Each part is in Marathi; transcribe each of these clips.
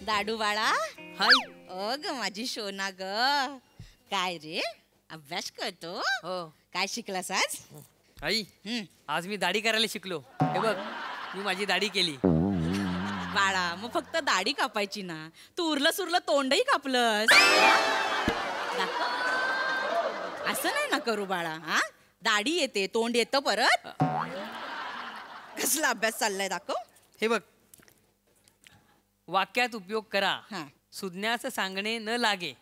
दाडू बाळा. हाय. ग माझी शोना ग. काय रे अभ्यास करतो? हो. काय शिकलास आज? आई आज मी दाढी करायला शिकलो. हे बघ मी माझी दाढी केली. बाळा मग फक्त दाढी कापायची ना, तू उरलं सुरलं तोंडही कापलंस. असं नाही ना करू बाळा. हा दाढी येते तोंड येतं परत. कसला अभ्यास चाललाय दाखव. हे बघ वाक्यात उपयोग करा. हा. सुज्ञास सांगणे न लागे.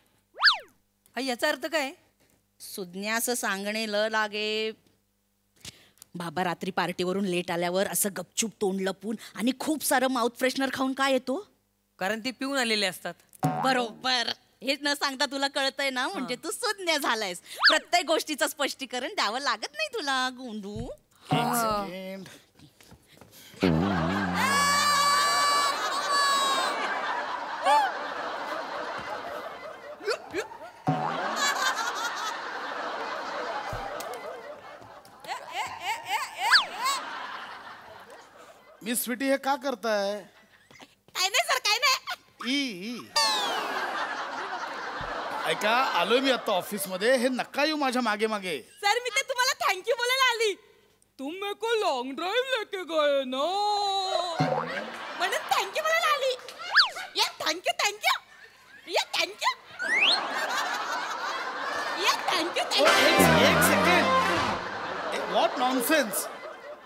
आई याचा अर्थ काय? सुज्ञास सांगणे ल लागे. बाबा रात्री पार्टीवरून लेट आल्यावर असं गपचूप तोंड लपून आणि खूप सारं माउथ फ्रेशनर खाऊन काय येतो? कारण ते पिऊन आलेले असतात. बरोबर. हेच न सांगता तुला कळतंय ना, म्हणजे तू सुज्ञ झालायस. प्रत्येक गोष्टीचं स्पष्टीकरण द्यावं लागत नाही तुला गोंडू. मिस स्वीटी हे का करताय? काय नाही सर, काय नाही. ई ऐका, आलोय मी आता ऑफिस मध्ये. हे नका येऊ माझ्या मागे मागे. सर मी ते तुम्हाला थँक्यू बोलायला आली. तुम मेरे को लॉन्ग ड्राइव लेके गए ना, म्हणून थँक्यू बोलायला आली. या थँक्यू थँक्यू या थँक्यू या थँक्यू थँक्यू. एक सेकंड. What nonsense.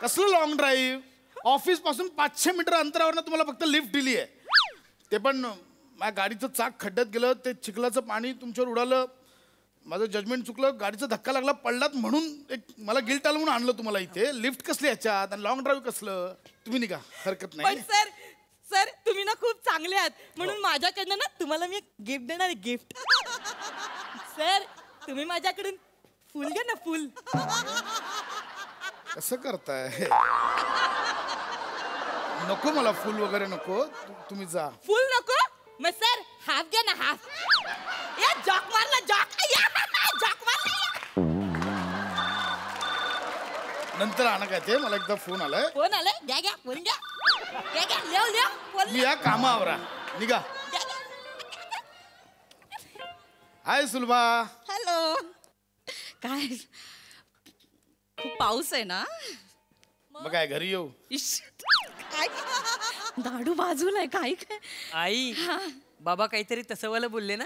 कसलं लॉंग ड्राईव्ह? ऑफिस पासून 500 मीटर अंतरावर तुम्हाला फक्त लिफ्ट दिली आहे. ते पण माझ्या गाडीचं चाक खड्ड्यात गेलं, ते चिखलाचं पाणी तुमच्यावर उडालं, माझं जजमेंट चुकलं, गाडीचा धक्का लागला, पडलात म्हणून एक मला गिल्ट आलं म्हणून आणलं तुम्हाला इथे. लिफ्ट कसली ह्याच्यात आणि लॉंग ड्राईव्ह कसलं? तुम्ही निघा, हरकत नाही. सर सर तुम्ही ना खूप चांगले आहात, म्हणून माझ्याकडनं ना तुम्हाला मी एक गिफ्ट देणार आहे. गिफ्ट. सर तुम्ही माझ्याकडून फुल घ्या ना, फुल. कसं करताय? नको मला फुल वगैरे नको, तुम्ही जा. फुल नको मग सर हाफ घ्या ना, हाफ. या जॉक मारला, जॉक. जॉक मारला. नंतर आणा काय ते, मला एकदा फोन आलाय. फोन आलाय? घ्या घ्या फोन घ्या. घ्या घ्या, लिव लिव फोन. मी या कामावर निघा. हाय सुलभा. हॅलो. काय खूप पाऊस आहे ना? मग काय घरी येऊ? काय दाडू बाजूला आहे काय? काय आई बाबा काहीतरी तसं वाला बोलले ना.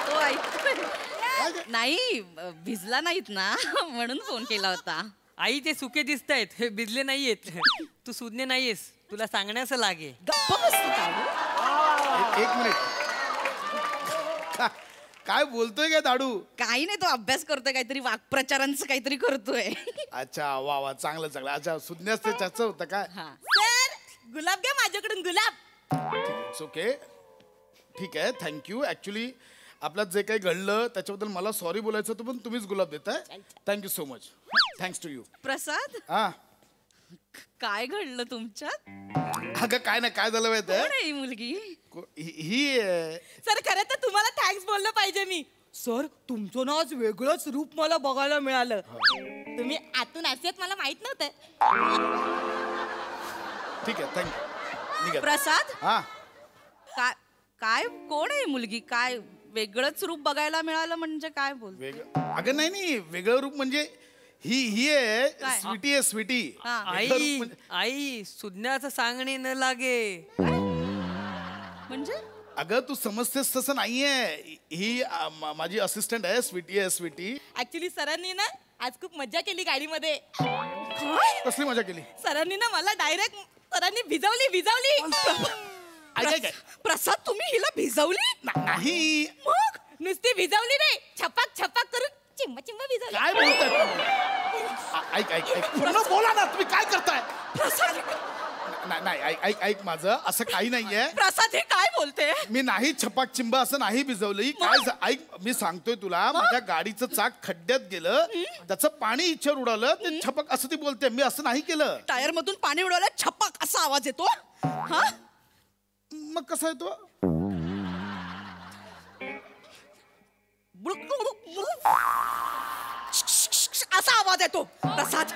तो ऐकतोय नाही, भिजला नाहीत ना म्हणून फोन केला होता. आई ते सुके दिसतायत, हे भिजले नाहीयेत. तू सुज्ञ नाहीयेस, तुला सांगण्यास लागे. गप्प बस तू दाडू. एक मिनिट. काय बोलतोय काय दाडू? काही नाही, तो अभ्यास करतोय काहीतरी, वाक्प्रचारांचं काहीतरी करतोय. अच्छा वा वा, चांगलं चांगलं. अच्छा सुज्ञास ते त्याचं होतं काय? सर गुलाब घ्या माझ्याकडून, गुलाब. It's okay. ठीक आहे, थँक्यू. ऍक्च्युली आपल्यात जे काही घडलं त्याच्याबद्दल मला सॉरी बोलायचं होतं, पण तुम्हीच गुलाब देताय. Thank you so much. Thanks to you. Prasad हा काय घडलं तुमच्यात? अगं काय नाही, काय झालं माहिती कोण आहे ही मुलगी? ही सर खरं तर तुम्हाला थँक्स बोललं पाहिजे मी. सर तुमचं ना आज वेगळंच रूप मला बघायला मिळालं. तुम्ही आतून असेच मला माहित नव्हतं. ठीक आहे, थँक्यू. प्रसाद हा काय काय कोण आहे ही मुलगी? काय वेगळंच रूप बघायला मिळालं म्हणजे काय बोल? अगं नाही नाही, वेगळं रूप म्हणजे ही आहे काय? स्वीटी आहे, स्वीटी. आई आई सुज्ञाचं सांगणे न लागे म्हणजे? अगं तू समजतेस तसं नाहीये. ही माझी असिस्टंट आहे, स्वीटी आहे, स्वीटी. ऍक्च्युली सरांनी ना आज खूप मज्जा केली गाडीमध्ये. कसली मजा केली? सरांनी ना मला डायरेक्ट सरांनी भिजवली. काय प्रसाद तुम्ही हिला भिजवली? नाही. मग नुसती भिजवली नाही, छपाक छपाक करून चिंब चिंब भिजवली. काय बोलताय? ऐक पूर्ण बोला ना, तुम्ही काय करताय? प्रसाद नाही ऐक माझं असं काही नाहीये. प्रसाद हे काय बोलते? मी नाही छपाक चिंब असं नाही भिजवली. काय ऐक, मी सांगतोय तुला, माझ्या गाडीचं चाक खड्ड्यात गेलं, त्याचं पाणी इच्छेवर उडालं, ते छपाक असं ती बोलते. मी असं नाही केलं. टायर मधून पाणी उडवलं, छपाक असा आवाज येतो. हा मग कसा येतो? असा आवाज येतो. प्रसाद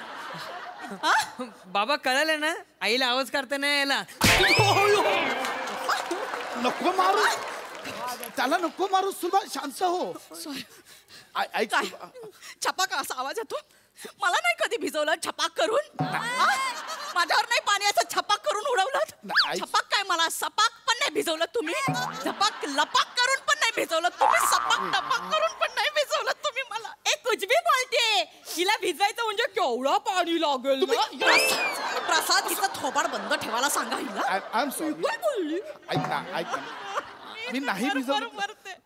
बाबा कळलं ना आईला आवाज काढता नाही यायला. नको मारू त्याला, नको मारू सुलभा, शांत हो. ऐक काय सुलभा. छपाक असा आवाज येतो. मला नाही कधी भिजवलं छपाक करून. माझ्यावर नाही पाणी असं छपाक करून उडवलं. आई- छपाक काय, मला सपाक पण नाही भिजवलं तुम्ही. झपाक लपाक करून पण नाही भिजवलं तुम्ही. सपाक टपाक करून पण नाही भिजवलं तुम्ही मला. ए कुछ भी बोलते. हिला भिजवायचं म्हणजे केवढं पाणी लागेल ना. प्रसाद हिचं थोबाड बंद ठेवायला सांगा हिला. I am sorry. काय बोलली? ऐक ना, ऐक ना. मी नाही भिजवलं. मरते.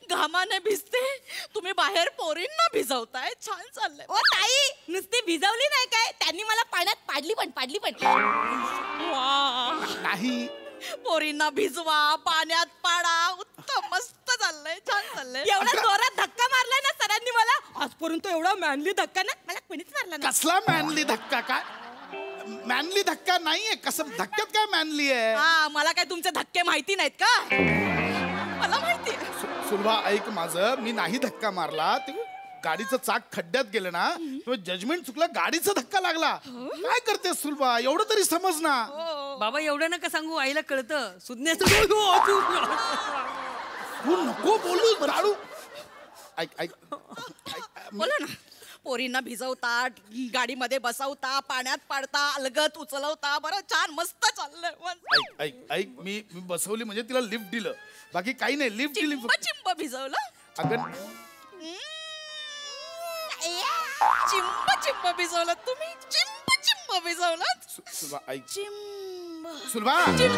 घामाने भिजते, तुम्ही बाहेर पोरींना भिजवताय. छान चाललंय. ओ ताई, नुसती भिजवली नाही काय, त्यांनी मला पाण्यात पाडली पण. वा, नाही. पोरींना भिजवा, पाण्यात पाडा. उत्तम, मस्त चाललंय, छान चाललंय. एवढा जोरात धक्का मारला ना सरांनी मला. आजपर्यंत एवढा मॅनली धक्का ना मला कोणीच मारला नाही. कसला मॅनली धक्का? काय मॅनली धक्का नाहीये. कसं धक्क्यात काय मॅनली आहे? हा, मला काय तुमचे धक्के माहिती नाहीत का? मला माहिती. सुलभा ऐक माझं, मी नाही धक्का मारला. ते गाडीचं चाक खड्ड्यात गेलं ना, जजमेंट चुकलं, गाडीचा धक्का लागला. काय करते सुलभा, एवढं तरी समज ना. बाबा एवढं नका सांगू, आईला कळतं. सुज्ञाचं तू नको बोलू दारू. ऐक ऐक बोला ना. पोरींना भिजवता, गाडीमध्ये बसवता, पाण्यात पाडता, अलगत उचलवता. बरं, छान, मस्त चाललंय. ऐक ऐक ऐक मी बसवली म्हणजे तिला लिफ्ट दिलं, बाकी काही नाही. लिफ्ट दिली. चिंब भिजवलं. अगं चिंब भिजवलं तुम्ही. चिंब भिजवलं. सुलभा ऐक. चिंब सुलभा चिंब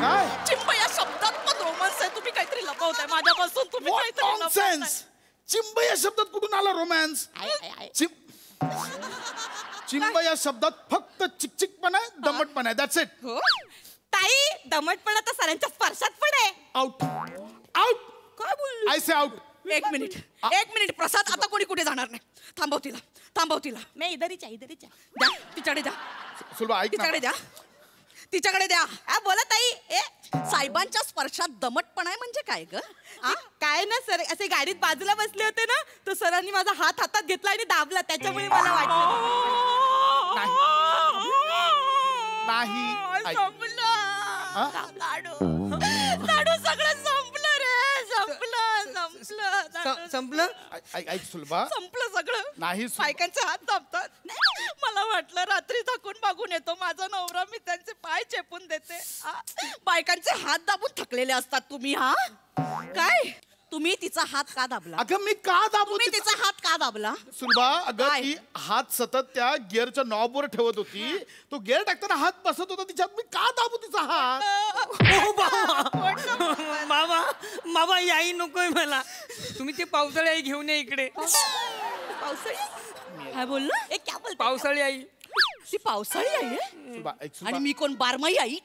काय चिंब या शब्दात पण रोमन्स आहे. तुम्ही काहीतरी लपवताय माझ्यापासून. तुम्ही What काहीतरी लपवताय. nonsense? चिंब या शब्दात कुठून आला रोमॅन्स? चिंब या शब्दात फक्त चिकचिकपणा आहे, दमटपणा आहे. That's it. हो? ताई, दमटपणा तर सरांच्या स्पर्शात पण आहे. Out out. काय बोलली? I say out. एक मिनिट प्रसाद, आता कोणी कुठे जाणार नाही. थांबव तिला. मैं इधरीच आहे. द्या, तिच्याकडे द्या. सुलभा ऐक ना. तिच्याकडे द्या. बोला ताई. साहेबांच्या स्पर्शात दमटपणा आहे म्हणजे काय ग? काय ना सर, असे गाडीत बाजूला बसले होते ना, तर सरांनी माझा हात हातात घेतला आणि दाबला, त्याच्यामुळे मला वाटलं. नाही ऐक. लाडू सगळं संपलं रे. संपलं. ऐक सुलभा. संपलं सगळं. नाही बायकांचे हात दाबतात. मला वाटलं रात्री थकून मागून येतो माझा नवरा, मी त्यांचे पाय चेपून देते. बायकांचे हात दाबून थकलेले असतात तुम्ही. हा काय, तुम्ही तिचा हात का दाबला? अगं मी का दाबू? तुम्ही तिचा हात का दाबला? सुलभा अगं काय? ती हात सतत त्या गिअरच्या नॉबवर ठेवत होती. तो गिअर टाकताना हात बसत होता तिच्यात. मी का दाबू तिचा हात? बाबा आई नकोय मला. तुम्ही ते पावसाळी आई घेऊन या इकडे. पावसाळी काय बोललो? क्या बोलते? पावसाळी आई. ती पावसाळी आई आहे सुलभा ऐक. आणि सुलभा मी कोण बारमाही आई?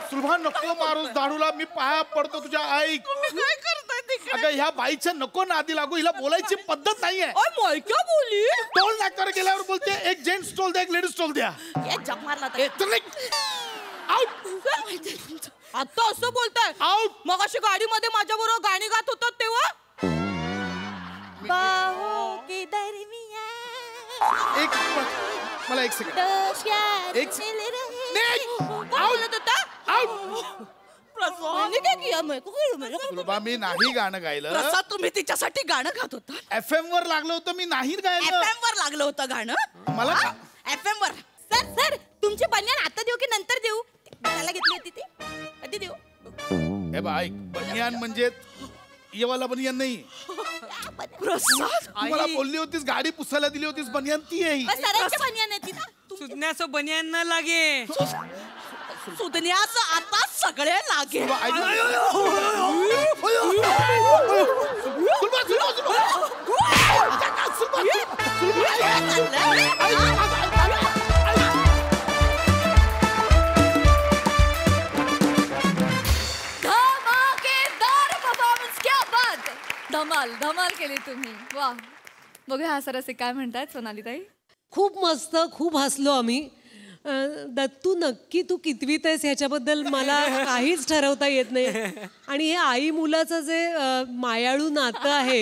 सुलभा नको मारूस दारूला. मी पाया पडतो तुझ्या. ऐक. तुम्ही काय करताय तिकडे? अगं ह्या बाईच्या नको नादी लागू. हिला बोलायची पद्धत नाहीये. ओय, क्या बोली? टोल नाक्यावर गेल्यावर बोलते एक जेंट्स टोल द्या, एक लेडीज टोल द्या. जग मारला ताई. आउट आता असं बोलताय? आउट. मग अशी गाडीमध्ये माझ्या बरोबर गाणी गात होतात तेव्हा? बाहों के दरमियान एक मला एक सेकंड. दोस्यार एक मिल रहे. नाही. काय बोलत होता? आउट. मैंने क्या किया? मैं को सुलभा मी नाही गाणं गायलं. प्रसाद, तुम्ही तिच्यासाठी गाणं गात होता? FM वर लागलं होतं. मी नाही गायलं. FM वर लागलं होतं गाणं? मला FM वर. सर तुमची बनियान आता देऊ की नंतर देऊ? त्याला घेतली होती ती, कधी देऊ? हे बघ ऐक. बनियान म्हणजे ये वाला बनियान नाही. प्रसाद, मला बोलली होतीस गाडी पुसायला दिली होतीस बनियान ती आहे ही. बस सरांची बनियान आहे ती ना. सुज्ञाचं बनियान न लागे. सुधन्याचं आता सगळे लागे. सुलभा, ऐक ना. सुलभा, सुलभा, धमाकेदार परफॉर्मन्स, क्या बात. धमाल केली तुम्ही. वा. बघूया हा सर असे काय म्हणतायत सोनालीताई. खूप मस्त, खूप हसलो आम्ही. दत्तू नक्की तू कितवीत आहेस ह्याच्याबद्दल मला काहीच ठरवता येत नाही. आणि हे आई मुलाचं जे मायाळू नातं आहे,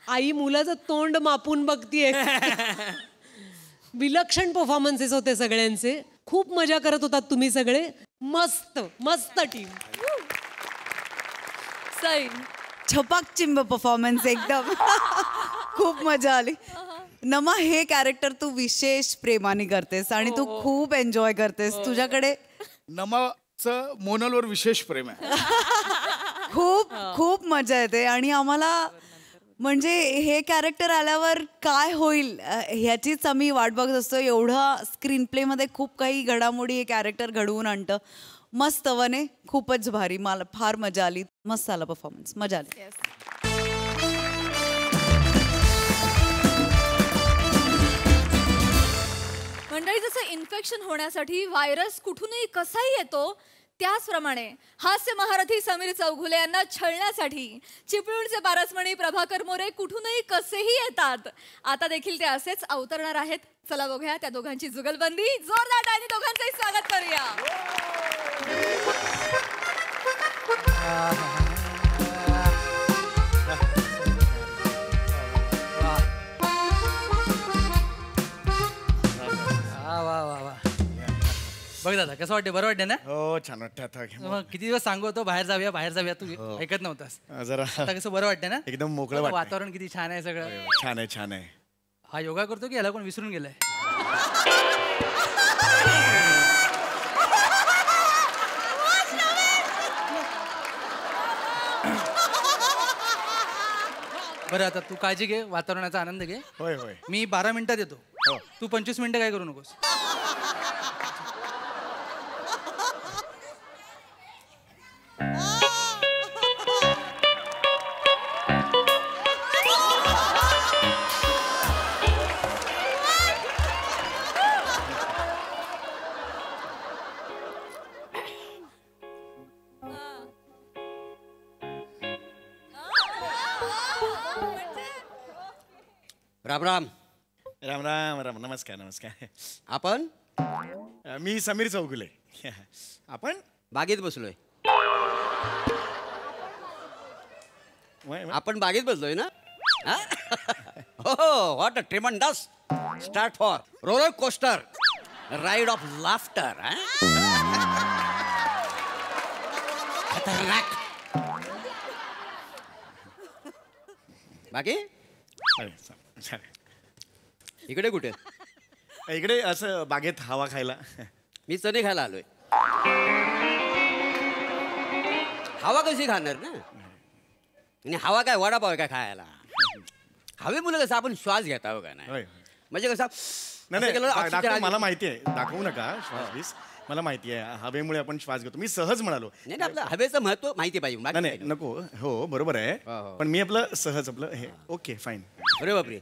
आई मुलाचं तोंड मापून बघतीये. विलक्षण परफॉर्मन्सेस होते सगळ्यांचे. खूप मजा करत होतात तुम्ही सगळे. मस्त मस्त टीम. सई छपाक परफॉर्मन्स एकदम. खूप मजा आली. नमा, हे कॅरेक्टर तू विशेष प्रेमाने करतेस आणि तू खूप एन्जॉय करतेस. तुझ्याकडे नमाचं मोनलवर विशेष प्रेम आहे. खूप खूप मजा येते आणि आम्हाला म्हणजे हे कॅरेक्टर आल्यावर काय होईल ह्याचीच आम्ही वाट बघत असतो. एवढं स्क्रीन प्लेमध्ये खूप काही घडामोडी हे कॅरेक्टर घडवून आणतं. मस्त वने, खूपच भारी. मला फार मजा आली. मस्त आला परफॉर्मन्स, मजा आली. मंडळी, जसं इन्फेक्शन होण्यासाठी व्हायरस कुठूनही कसाही येतो, त्याचप्रमाणे हास्य महारथी समीर चौघुले यांना छळण्यासाठी चिपळूणचे पारसमणी प्रभाकर मोरे कुठूनही कसेही येतात. आता देखील ते असेच अवतरणार आहेत. चला बघूया त्या दोघांची जुगलबंदी. जोरदार टाळ्यांनी दोघांचंही स्वागत करूया. बघ दादा, कसं वाटते? बरं वाटते ना? हो, छान वाटतं आता. मग किती दिवस सांगू होतो बाहेर जाऊया बाहेर जाऊया, तू ऐकत नव्हतास. जरा आता कसं बरं वाटते ना? एकदम मोकळं वाटतंय. वातावरण किती छान आहे सगळं. छान आहे, छान आहे. हा योगा करतो की याला कोण विसरून गेलाय? बरं, आता तू काळजी घे, वातावरणाचा आनंद घे. होय होय. मी 12 मिनिटात येतो. तू 25 मिनिटं काय करू नकोस. राम राम. राम राम राम. नमस्कार नमस्कार. आपण? मी समीर चौगुले. आपण बागेत बसलोय. वय- वय. आपण बागेत बसलोय ना? हा? हो, what a tremendous start for roller coaster ride of laughter. खतरनाक. बाकी अरे, चालेल. इकडे कुठे? इकडे असं बागेत हवा खायला. मी चणे खायला आलोय. हवा कशी खाणार ना? आणि हवा काय वडापाव आहे काय खायला? हवेमुळे कसं आपण श्वास घेता हो का होय, नाही? होय. म्हणजे कसं नाही असं केलं, नाही, oxygen दाखव, आली. मला माहिती आहे. दाखवू नका श्वास बीस. मला माहिती आहे हवेमुळे आपण श्वास घेतो. मी सहज म्हणालो. नाही नाही, आपलं हवेचं महत्व माहिती पाहिजे. बाकी नाही काय नाही, नको. हो, बरोबर आहे. हो, हो. पण मी आपलं सहज आपलं हे ओके फाईन. अरे बापरे,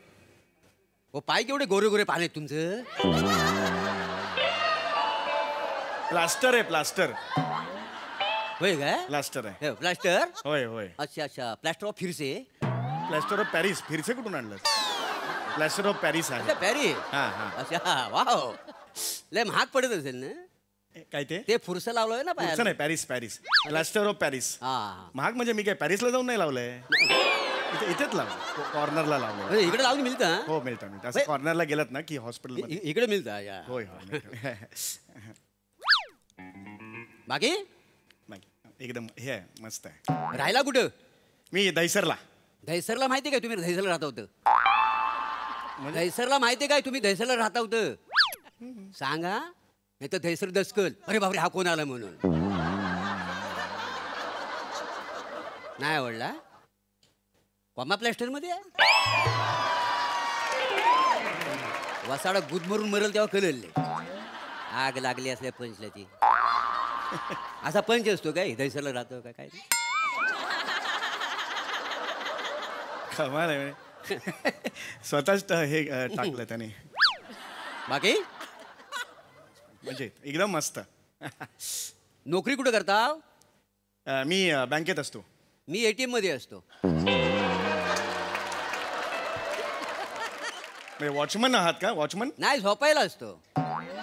हो पाय केवढे गोरे गोरे पाहिले तुमचं. प्लास्टर आहे, प्लास्टर. होय काय? प्लास्टर आहे. हे, प्लास्टर. होय होय. अच्छा अच्छा, प्लास्टर ऑफ फिरसे. Plaster of Paris. फिरसे कुठून आणलं? प्लास्टर ऑफ पॅरिस आहे. अच्छा पॅरी. हा हा. अच्छा वाव, लय महाग पडत असेल ना काय ते? ते फुरसं लावलंय ना पुढचं पायाला. नाही, Paris Paris. Plaster of Paris. हा. महाग म्हणजे मी काय पॅरिसला जाऊन नाही लावलंय. इथेच लावलं, कॉर्नरला लावलं. अरे, इकडे लावून मिळतं. हो, मिळतं मिळतं. असं कॉर्नरला गेलात ना की हॉस्पिटल. इकडे मिळतं या. होय होय. बाकी नाही, एकदम हे आहे, मस्त आहे. राहायला कुठं? मी दहिसरला. दहिसरला माहिती काय तुम्ही दहिसरला राहता होतं? दहिसरला माहिती काय तुम्ही दहिसरला राहता होतं? सांगा, नाही तर दहिसर दसकल. अरे बापरे, हा कोण आला म्हणून. नाही आवडला? कॉमा प्लॅस्टर मध्ये वसाडा गुदमरून मरल तेव्हा कळले. आग लागली असल्या पंचल्याची. असा पंच असतो काय दहिसरला राहतो का काय? कमाल आहे. स्वतःच हे टाकलं त्याने. बाकी म्हणजे एकदम मस्त. नोकरी कुठं करता? मी बँकेत असतो. मी ATM मध्ये असतो. वॉचमन आहात का? वॉचमन? नाही, झोपायला असतो.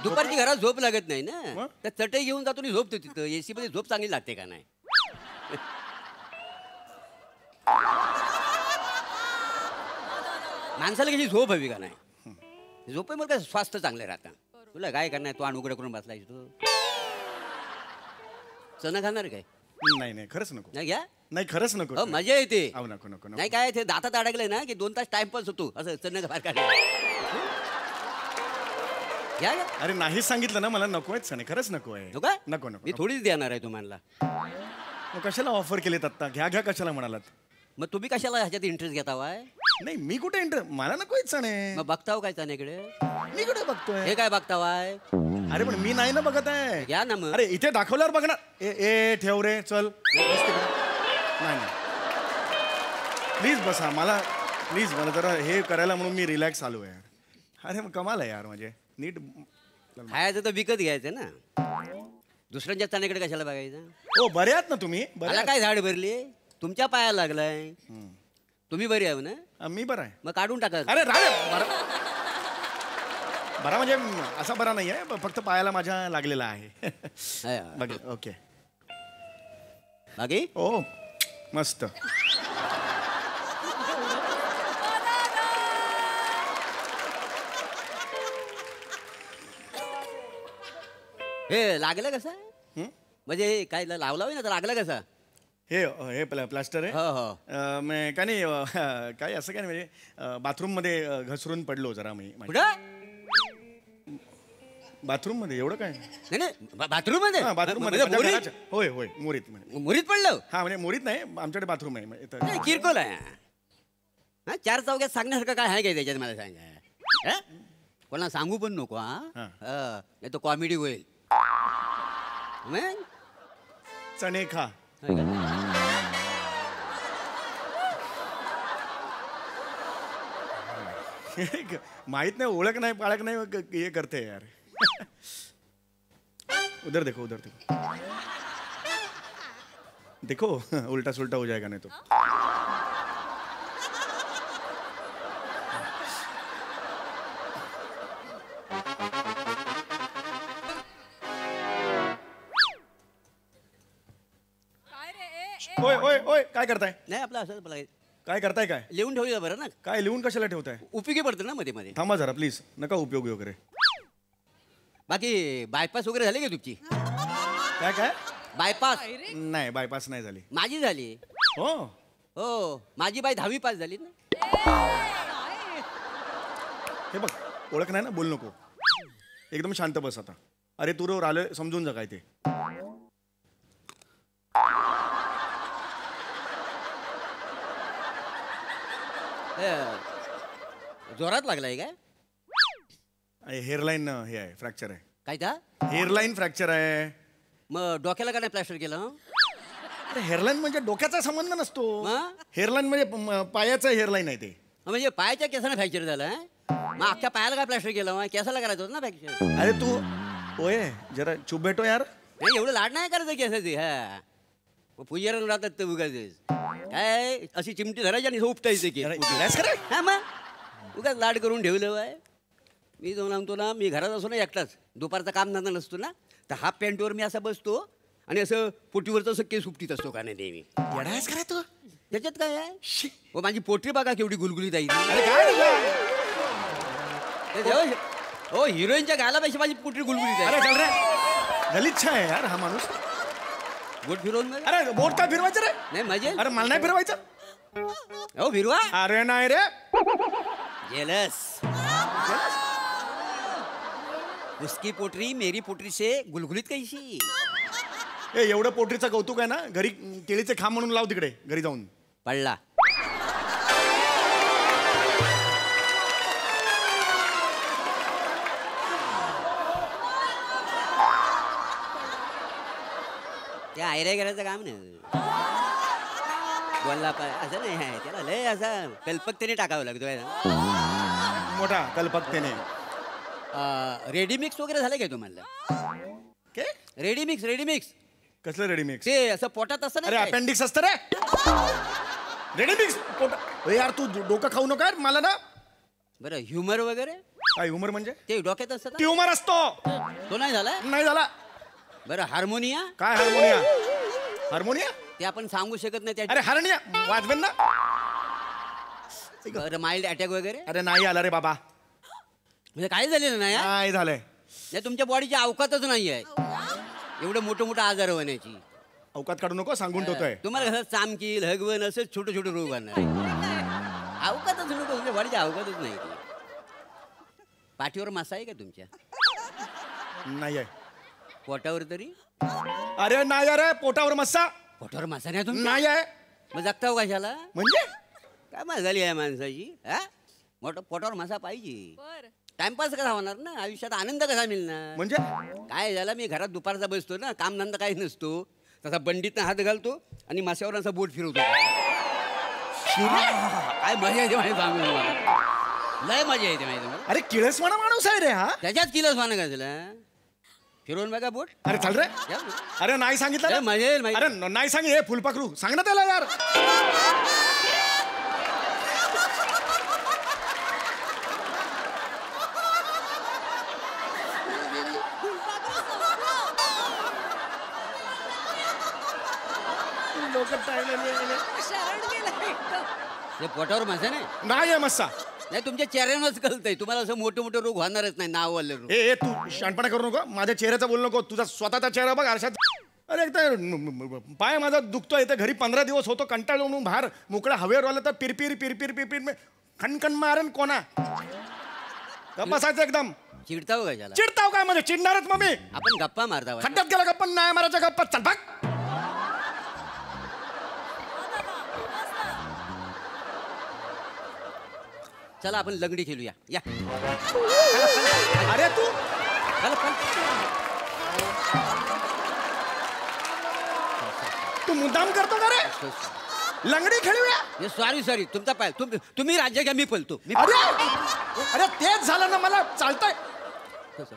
दुपारची घरात झोप लागत नाही ना, तर चटई घेऊन जातो आणि झोपतो तिथं. एसी मध्ये झोप चांगली लागते का नाही? माणसाला कशी झोप हवी का नाही? झोपेमुळे काय स्वास्थ्य चांगलं राहतं. तुला काय करणार, तू अनुग्रह करून बसलायस तू. चणा खाणार काय? नाही नाही खरंच नको. नाही घ्या. नाही खरंच नको. हो मजा येते. अहो नको नको नको. नाही काय ते दातात अडकलंय ना की 2 तास टाइमपास होतो असं चणा बाहेर काढायला. घ्या घ्या. अरे नाही सांगितलं ना मला नको आहे चणे, खरंच नको आहे. नको नको नको मी थोडीच देणार आहे तुम्हाला. मग कशाला ऑफर केलेत आत्ता? घ्या घ्या कशाला म्हणालात? मग तुम्ही कशाला ह्याच्यात इंटरेस्ट घेता वाय? नाही मी कुठे मला नको आहे चणे. मग बघताव काय चण्याकडे? मी कुठे बघतोय? हे काय बघता वाय? अरे पण मी नाही ना बघत आहे. घ्या ना मग. अरे इथे दाखवल्यावर बघ ना. ए ठेव रे चल. बस तिकडे. नाही प्लीज बसा. प्लीज मला जरा हे करायला म्हणून मी रिलॅक्स आलो आहे. अरे मग कमाल आहे यार. म्हणजे नीट खायचं तर विकत घ्यायचं ना. दुसऱ्यांच्या चण्याकडे कशाला बघायचं? हो बरे आहात ना तुम्ही? मला काय झाड भरली? तुमच्या पायाला लागलाय. तुम्ही बरी आहे ना? मी बरा आहे. मग काढून टाका. अरे बरा म्हणजे असा बरा नाही आहे, फक्त पायाला माझ्या लागलेला आहे. बघ ओके. बाकी ओ मस्त. हे लागलं कसं? म्हणजे काय लावला ना तर लागलं कसा? हे प्लास्टर आहे. हो हो. काय नाही काय असं काय नाही म्हणजे बाथरूम मध्ये घसरून पडलो जरा मी. बाथरूम मध्ये एवढं काय नाही नाही बाथरूम मध्ये. बाथरूम मध्ये. होय होय मोरीत. मोरीत पडलं? हा म्हणजे मोरीत नाही, आमच्याकडे बाथरूम आहे. किरकोळ आहे. हा 4 चौघ्यात सांगण्यासारखं काय आहे काय त्याच्यात मला सांगा. कोणाला सांगू पण नको. हा नाही तर कॉमेडी होईल. चणे खा. माहित नाही, ओळख नाही, पाळख नाही, हे करते यार. उधर देखो उधर देखो. देखो उल्टा सुलटा हो जाएगा नहीं तो. ओय ओय ओय काय करताय? नाही आपलं असं काय करताय? काय लिहून ठेवूया बरं ना. काय लिहून कशाला ठेवताय? उपयोगी पडतं ना मध्ये मध्ये. थांबा जरा प्लीज. नका उपयोगी वगैरे. बाकी बायपास वगैरे झाली का तुमची? काय काय? बायपास नाही बायपास नाही झाली. माझी झाली. हो हो माझी बाई 10वी पास झाली ना. हे बघ ओळख नाही ना, बोल नको. एकदम शांत बस आता. अरे तू रो आलं समजून जा काय ते. जोरात लागलाय काय? हेअरलाईन हे आहे, फ्रॅक्चर आहे. काय त्या? हेअरलाईन फ्रॅक्चर आहे. मग डोक्याला का नाही प्लॅस्टर केलं? अरे हेअरलाईन म्हणजे डोक्याचा संबंध नसतो. हेअरलाईन म्हणजे पायाचं हेअरलाईन आहे ते. म्हणजे पायाच्या केसानं फ्रॅक्चर झालं. मग अख्ख्या पायाला काय प्लॅस्टर केलं? केसाला करायचं होतं ना फ्रॅक्चर. अरे तू ओय जरा चुप भेटो यार. नाही एवढं लाड नाही करायचं केसाची. हा पुजारण राहतात ते उगाच काय अशी चिमटी धरायची आणि उपटायचं की. हा मग उगाच लाड करून ठेवलं बाय. मी जाऊन आणतो ना, मी घरात असो ना एकटाच, दुपारचा काम धंदा नसतो ना, तर हाफ पॅन्टवर मी असा बसतो आणि असं पोटीवरचं असं केस उपटीत असतो का नाही नेहमी. येडायच करा तू. त्याच्यात काय आहे? हो माझी पोटरी बघा केवढी गुलगुलीत आहे. हो हिरोईनच्या गालापेक्षा माझी पोटरी गुलगुलीत आहे. अरे रे गलिच्छ आहे यार हा माणूस. बोट फिरवून. अरे बोट काय फिरवायचं रे? नाही मजा. अरे मला नाही फिरवायचं. हो फिरवा. अरे नाही रे. जेलस. उसकी पोटरी मेरी पोटरी से गुलगुलीत कैसी. एवढं पोटरीचं कौतुक आहे ना, घरी केळीचे खांब म्हणून लाव तिकडे घरी जाऊन. पडला. त्या आयऱ्या करायचं काम नाही. बोलला असं नाही आहे त्याला, लय असा कल्पकतेने टाकावं लागतोय. मोठा कल्पकतेने. रेडीमिक्स वगैरे झालं काय तुम्हाला? काय रेडीमिक्स? कसलं रेडीमिक्स? ते असं पोटात असं अरे नाही. अपेंडिक्स असतं रे. रेडीमिक्स पोट. यार तू डोकं खाऊ नका मला ना. बरं ह्युमर वगैरे? काय ह्युमर म्हणजे? ते डोक्यात असतं ना? ट्युमर असतो. तो नाही झाला? नाही झाला. बरं हार्मोनिया? काय हार्मोनिया? हार्मोनिया ते आपण सांगू शकत नाही त्या. अरे हरण्या वाजवेन ना. बरं माइल्ड अटॅक वगैरे? अरे नाही आला रे बाबा. म्हणजे काय झालेलं नाही? नाही झालंय. नाही तुमच्या बॉडीची अवकातच नाही आहे एवढं मोठं मोठं आजार होण्याची. अवकात काढू नको सांगून ठेवतोय. तुम्हाला कसं चामकील हगवण असं छोटे छोटे रोग आणणार. अवकातच नको, तुमच्या बॉडीची अवकातच नाही ती. पाठीवर मासा आहे का तुमच्या? नाही आहे. पोटावर तरी? अरे नाही अरे पोटावर मस्सा. पोटावर मासा नाही तुमच्या? नाही आहे. मग जगताव कशाला? म्हणजे काय मजा झाली आहे माणसाची? हा मोठं पोटावर मासा पाहिजे. टाइमपास कसा होणार ना, आयुष्यात आनंद कसा मिळणार? म्हणजे काय झालं, मी घरात दुपारचा बसतो ना, कामधंदा काही नसतो, तसा बंडीतनं हात घालतो आणि माश्यावर असा बोट फिरवतो. काय मजा येते माहिती सांगू तुम्हाला, लय मजा येते माहिती मला. अरे किळसवाणा माणूस आहे रे हा. त्याच्यात किलस वाहन का तुला फिरवून बघा बोट. अरे चाल रे. अरे नाही सांगितलं ना? मजा येईल. अरे नाही सांग हे फुलपाखरू सांग ना त्याला यार. ते पोटावर मासा नाही आहे मस्सा. नाही तुमच्या चेहऱ्यावरच कळतंय, तुम्हाला असं मोठे मोठे रोग होणारच नाही. नाव वाले रोग. ए तू शानपणा करू नको. माझ्या चेहऱ्याचा बोलू नको. तुझा स्वतःचा चेहरा बघ आरशात. अरे एकदा पाय माझा दुखतोय तर घरी 15 दिवस होतो, कंटाळून बाहेर मोकळ्या हवेवर आलं तर पिरपिर पिरपिर पिरपिर खणखण मारन कोणा. बसायचं एकदम. चिडताव का त्याला? चिडताव काय म्हणजे? चिडणारच मग मी. आपण गप्पा मारता खड्ड्यात गेला गप्पा नाही मारायच्या गप्पा. चल भाग. चला आपण लंगडी खेळूया या. अरे तू तू मुद्दाम करतो का रे? लंगडी खेळूया. सॉरी तुमचा पाय. तुम्ही राज्य घ्या, मी पळतो. अरे अरे तेच झालं ना, मला चालतंय.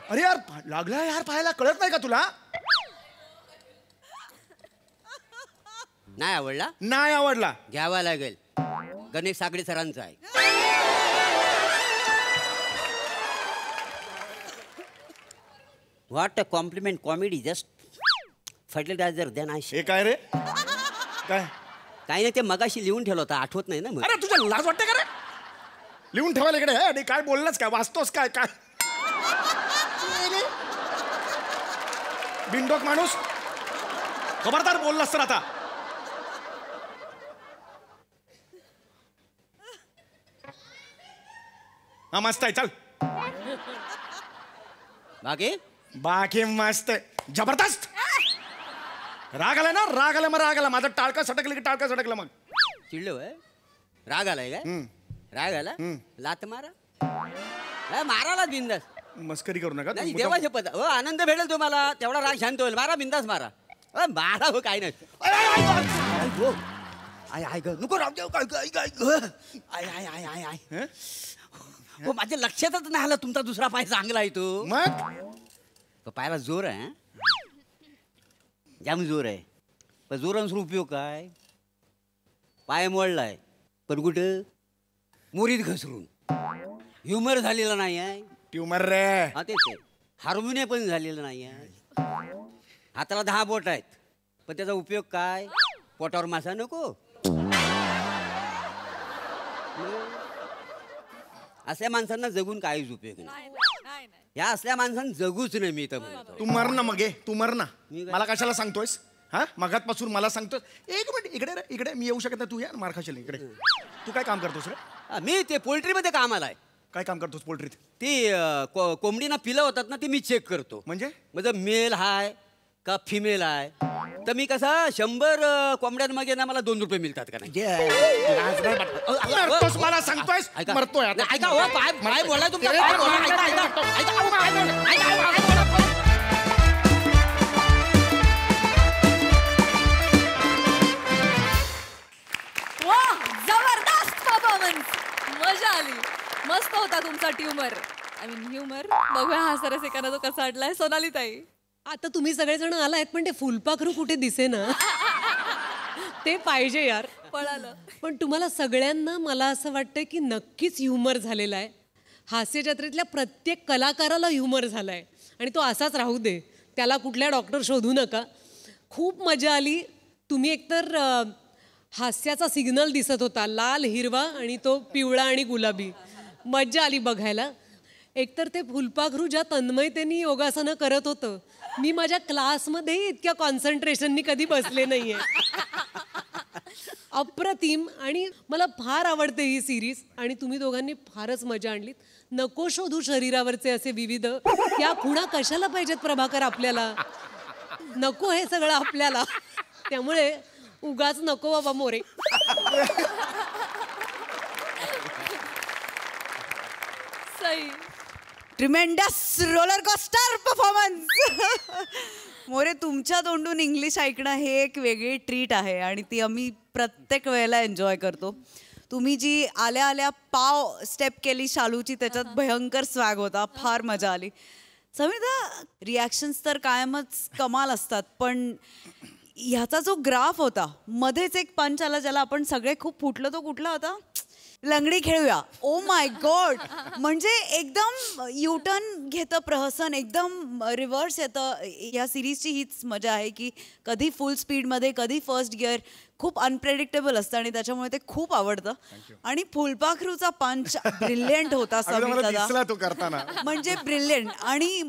अरे यार लागला यार पाहायला, कळत नाही का तुला? नाही आवडला? नाही आवडला. घ्यावा लागेल. गणेश सागडे सरांचा आहे. What a compliment comedy. Just fertiliser then I. हे काय रे? काय काही नाही, ते मगाशी लिहून ठेवलं होतं, आठवत नाही ना मग. अरे तुझ्या लाज वाटते का रे लिहून ठेवायला इकडे? आणि काय बोललास काय? वाचतोस काय? काय बिनडोक माणूस. खबरदार बोललास तर आता. हा मस्त आहे. चल बाकी मस्त आहे. जबरदस्त. राग आलाय ना? राग आला मग राग आला. माझं टाळका सटकलं की टाळका सटकलं. मग चिडलो आहे? राग आलाय काय? राग आला? लात मारा. माराला बिंदास. मस्करी करू नका. नाही देवाचे पद. हो आनंद भेटेल तुम्हाला, तेवढा राग शांत होईल. मारा बिंदास मारा. मारा हो काय नाही. नको राव देव. काय हो माझ्या लक्षातच नाही आलं तुमचा दुसरा पाय चांगला आहे तो. मग पायाला जोर आहे. जाम जोर आहे. पण जोर नसून उपयोग काय? पाय मोडलाय पण कुठं? मोरीत घसरून. ह्युमर झालेला नाही आहे. ट्युमर रे. हा तेच आहे. हार्मोनियम पण झालेलं नाही आहे. हाताला 10 बोट आहेत पण त्याचा उपयोग काय? पोटावर मासा नको. असल्या माणसांना जगून काहीच उपयोग नाही. या असल्या माणसांना जगूच नाही मी तर म्हणतो. तू मर ना मग. तू मर ना. मला कशाला सांगतोयस? हा मगातपासून मला सांगतोय. एक मिनिट इकडे रे. इकडे मी येऊ शकत नाही. तू या मार खाशील इकडे. तू काय काम करतोस रे? मी ते पोल्ट्रीमध्ये कामाला आहे. काय काम करतोस पोल्ट्रीत? ती कोंबडीना पिलं होतात ना, ती मी चेक करतो. म्हणजे मेल हाय का फिमेल आहे. तर मी कसा 100 कोंबड्यांमागे ना मला 2 रुपये मिळतात का नाही? मला सांगतोयस मरतोय. ऐका हो पाय बोला तुमचा. पाय बोला. जबरदस्त परफॉर्मन्स. मजा आली. मस्त होता तुमचा ट्युमर. I mean humour. बघूया हा सरस एकाना तो कसा अडलाय. सोनाली ताई आता तुम्ही सगळेजण आलायत पण ते फुलपाखरू कुठे दिसे ना. ते पाहिजे यार. पळालं. पण तुम्हाला सगळ्यांना मला असं वाटतं की नक्कीच ह्युमर झालेला आहे. हास्य जत्रेतल्या प्रत्येक कलाकाराला ह्युमर झालाय आणि तो असाच राहू दे. त्याला कुठल्या डॉक्टर शोधू नका. खूप मजा आली. तुम्ही एकतर हास्याचा सिग्नल दिसत होता, लाल, हिरवा आणि तो पिवळा आणि गुलाबी. मजा आली बघायला. एकतर ते फुलपाखरू ज्या तन्मयतेने योगासनं करत होतं, मी माझ्या क्लासमध्येही इतक्या कॉन्सन्ट्रेशननी कधी बसले नाहीये. अप्रतिम. आणि मला फार आवडते ही सिरीज आणि तुम्ही दोघांनी फारच मजा आणलीत. नको शोधू शरीरावरचे असे विविध, त्या खुणा कशाला पाहिजेत प्रभाकर आपल्याला. नको हे सगळं आपल्याला. त्यामुळे उगाच नको बाबा More. Sai. Tremendous roller coaster performance. More, तुमच्या तोंडून इंग्लिश ऐकणं हे एक वेगळी ट्रीट आहे आणि ती आम्ही प्रत्येक वेळेला एन्जॉय करतो. तुम्ही जी आल्या आल्या पाव स्टेप केली शालूची, त्याच्यात भयंकर स्वॅग होता. फार मजा आली. समीता, रिॲक्शन्स तर कायमच कमाल असतात, पण ह्याचा जो ग्राफ होता, मध्येच एक पंच आला ज्याला आपण सगळे खूप फुटलो, तो कुठला होता? लंगडी खेळूया. Oh my God. म्हणजे एकदम युटर्न घेतं प्रहसन, एकदम रिव्हर्स येतं. या सिरीजची हीच मजा आहे की कधी फुल स्पीडमध्ये, कधी फर्स्ट गिअर. खूप अनप्रेडिक्टेबल असतं आणि त्याच्यामुळे ते खूप आवडतं. आणि फुलपाखरूचा पंच ब्रिलियंट होता समीर तो करताना, म्हणजे ब्रिलियंट. आणि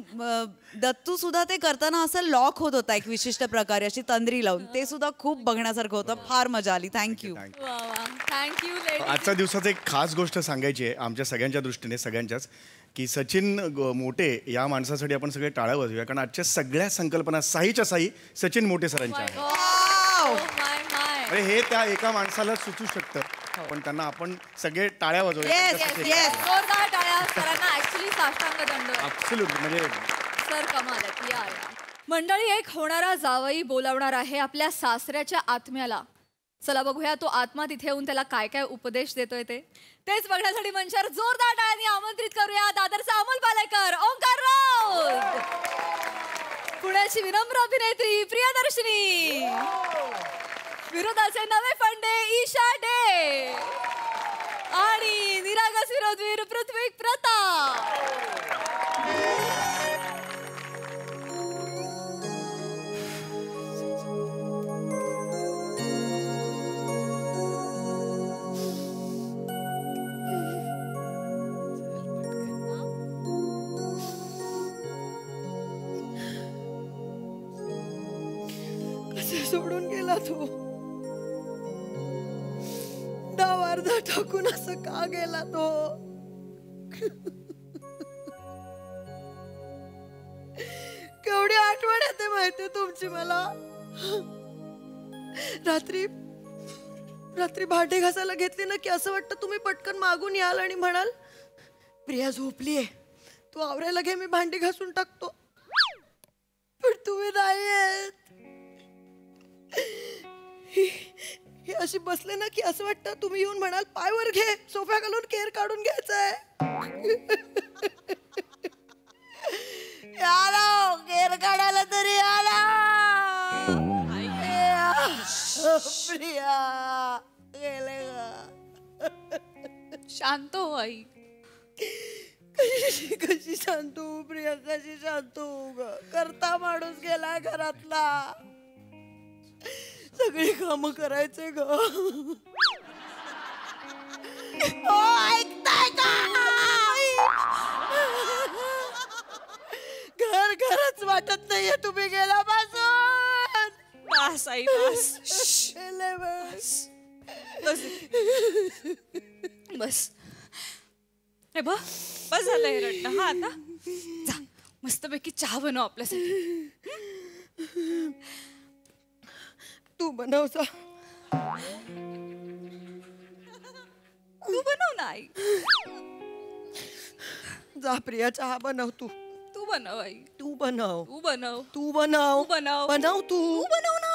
दत्तू सुद्धा ते करताना असं लॉक होत होता एक विशिष्ट प्रकारे, अशी तंद्री लावून. ते सुद्धा खूप बघण्यासारखं होतं. फार मजा आली. थँक्यू. थँक्यू. आजच्या दिवसात एक खास गोष्ट सांगायची आहे आमच्या सगळ्यांच्या दृष्टीने, सगळ्यांच्याच, की सचिन मोटे या माणसासाठी आपण सगळे टाळ्या वाजवूया, कारण आजच्या सगळ्या संकल्पना साईच्या साई सचिन मोटे सरांच्या आहेत. अरे हे त्या एका माणसाला सुचू शकतं, पण त्यांना आपण सगळे टाळ्या वाजवूया. जोरदार टाळ्या सरांना. ऍक्च्युली साष्टांग दंड. ॲब्सोल्युटली. म्हणजे सर कमाल आहेत. या मंडळी, एक होणारा जावई बोलावणार आहे आपल्या सासऱ्याच्या आत्म्याला. चला बघूया तो आत्मा तिथे येऊन त्याला काय काय उपदेश देतोय तेच बघण्यासाठी मंचावर जोरदार टाळ्यांनी आमंत्रित करूया दादरचा अमोल पालेकर, ओंकार राऊत, पुण्याची विनम्र अभिनेत्री प्रियदर्शनी, विरोधाचे नवे फंडे ईशा डे आणि निरागस विरोधवीर पृथ्वी प्रताप. सोडून गेला तो, डाव अर्धा टाकून असं का गेला तो. केवढी आठवण येते माहिती तुमची मला. रात्री रात्री भांडी घासायला घेतली ना की असं वाटतं तुम्ही पटकन मागून याल आणि म्हणाल, प्रिया झोपलीये, तू आवरायला घे, मी भांडी घासून टाकतो. पण तुम्ही नाही येत. हे अशी बसले ना की असं वाटतं तुम्ही येऊन म्हणाल, पायवर घे, सोफ्या घालून केर काढून घ्यायचंय. आला केर काढायला तरी आला. प्रिया गेले ग. शांत हो आई. कशी शांत हो प्रिया, कशी शांत हो ग. करता माणूस गेला घरातला, सगळी काम करायचे ग. ऐकताय का? घर घरच वाटत नाहीये तुम्ही गेल्यापासून. बस आई बस. बस हे बघ, बस झालं हे रडणं. हा आता जा, मस्तपैकी चहा बनव आपल्यासाठी. तू बनव जा. तू बनव ना आई. जा प्रिया, चहा बनव तू. तू बनव आई. तू बनव. तू बनव. तू बनव. तू बनव. बनव तू. तू बनव ना.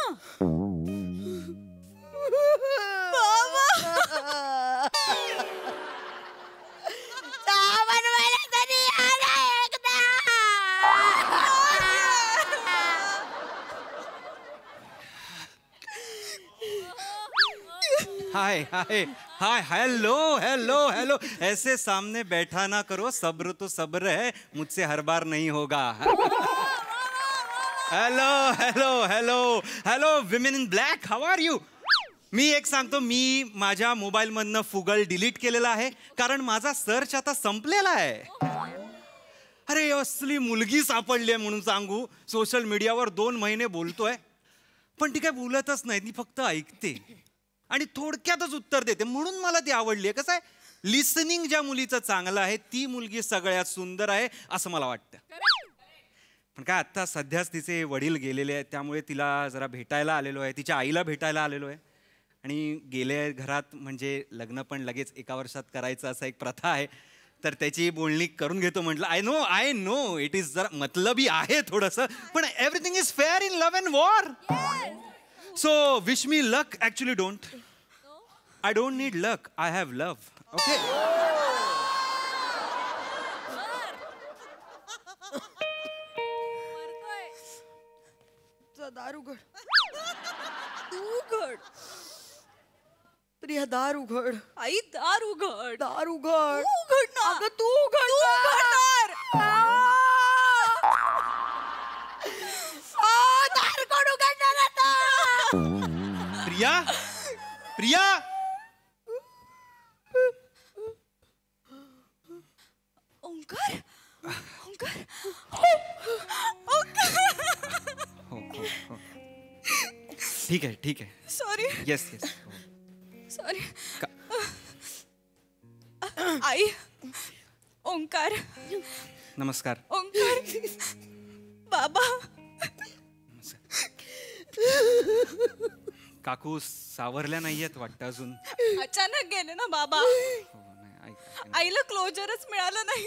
चहा बनवायला तरी आला एकदा. हाय हाय हाय हेलो हेलो हेलो, ऐसे सामने बैठा ना करो, सब्र तो सब्र है, मुझसे हर बार नहीं होगा. Hello hello hello hello women in black, how are you? मी एक सांगतो, मी माझ्या मोबाईल मधनं फुगल डिलीट केलेला आहे, कारण माझा सर्च आता संपलेला आहे. अरे असली मुलगी सापडली आहे म्हणून सांगू, सोशल मीडियावर 2 महिने बोलतोय, पण ती काय बोलतच नाही, ती फक्त ऐकते आणि थोडक्यातच उत्तर देते, म्हणून मला ती आवडली आहे. कसं आहे, लिसनिंग ज्या मुलीचं चांगलं आहे ती मुलगी सगळ्यात सुंदर आहे असं मला वाटतं. पण काय आत्ता सध्याच तिचे वडील गेलेले आहेत, त्यामुळे तिला जरा भेटायला आलेलो आहे, तिच्या आईला भेटायला आलेलो आहे. आणि गेले घरात म्हणजे लग्न पण लगेच 1 वर्षात करायचं असं एक प्रथा आहे, तर त्याची बोलणी करून घेतो म्हटलं. आय नो इट इज जरा मतलबी आहे थोडंसं, पण everything is fair in love and war. So wish me luck. Actually don't. I don't need luck, I have love. Okay. दार उघड. तू उघड. प्रिया दार उघड. आई दार उघड. दार उघड. तू उघड ना. अगं तू उघड. तू उघडणार. दार कोण उघडणार आता? प्रिया, प्रिया. ओंकार. ओंकार. ठीक आहे ठीक आहे. सॉरी. Yes yes. सॉरी. आई. ओंकार. नमस्कार. ओंकार. बाबा. काकू सावरल्या नाहीयेत वाटतं अजून. अचानक गेले ना बाबा. आईला क्लोजरच मिळालं नाही.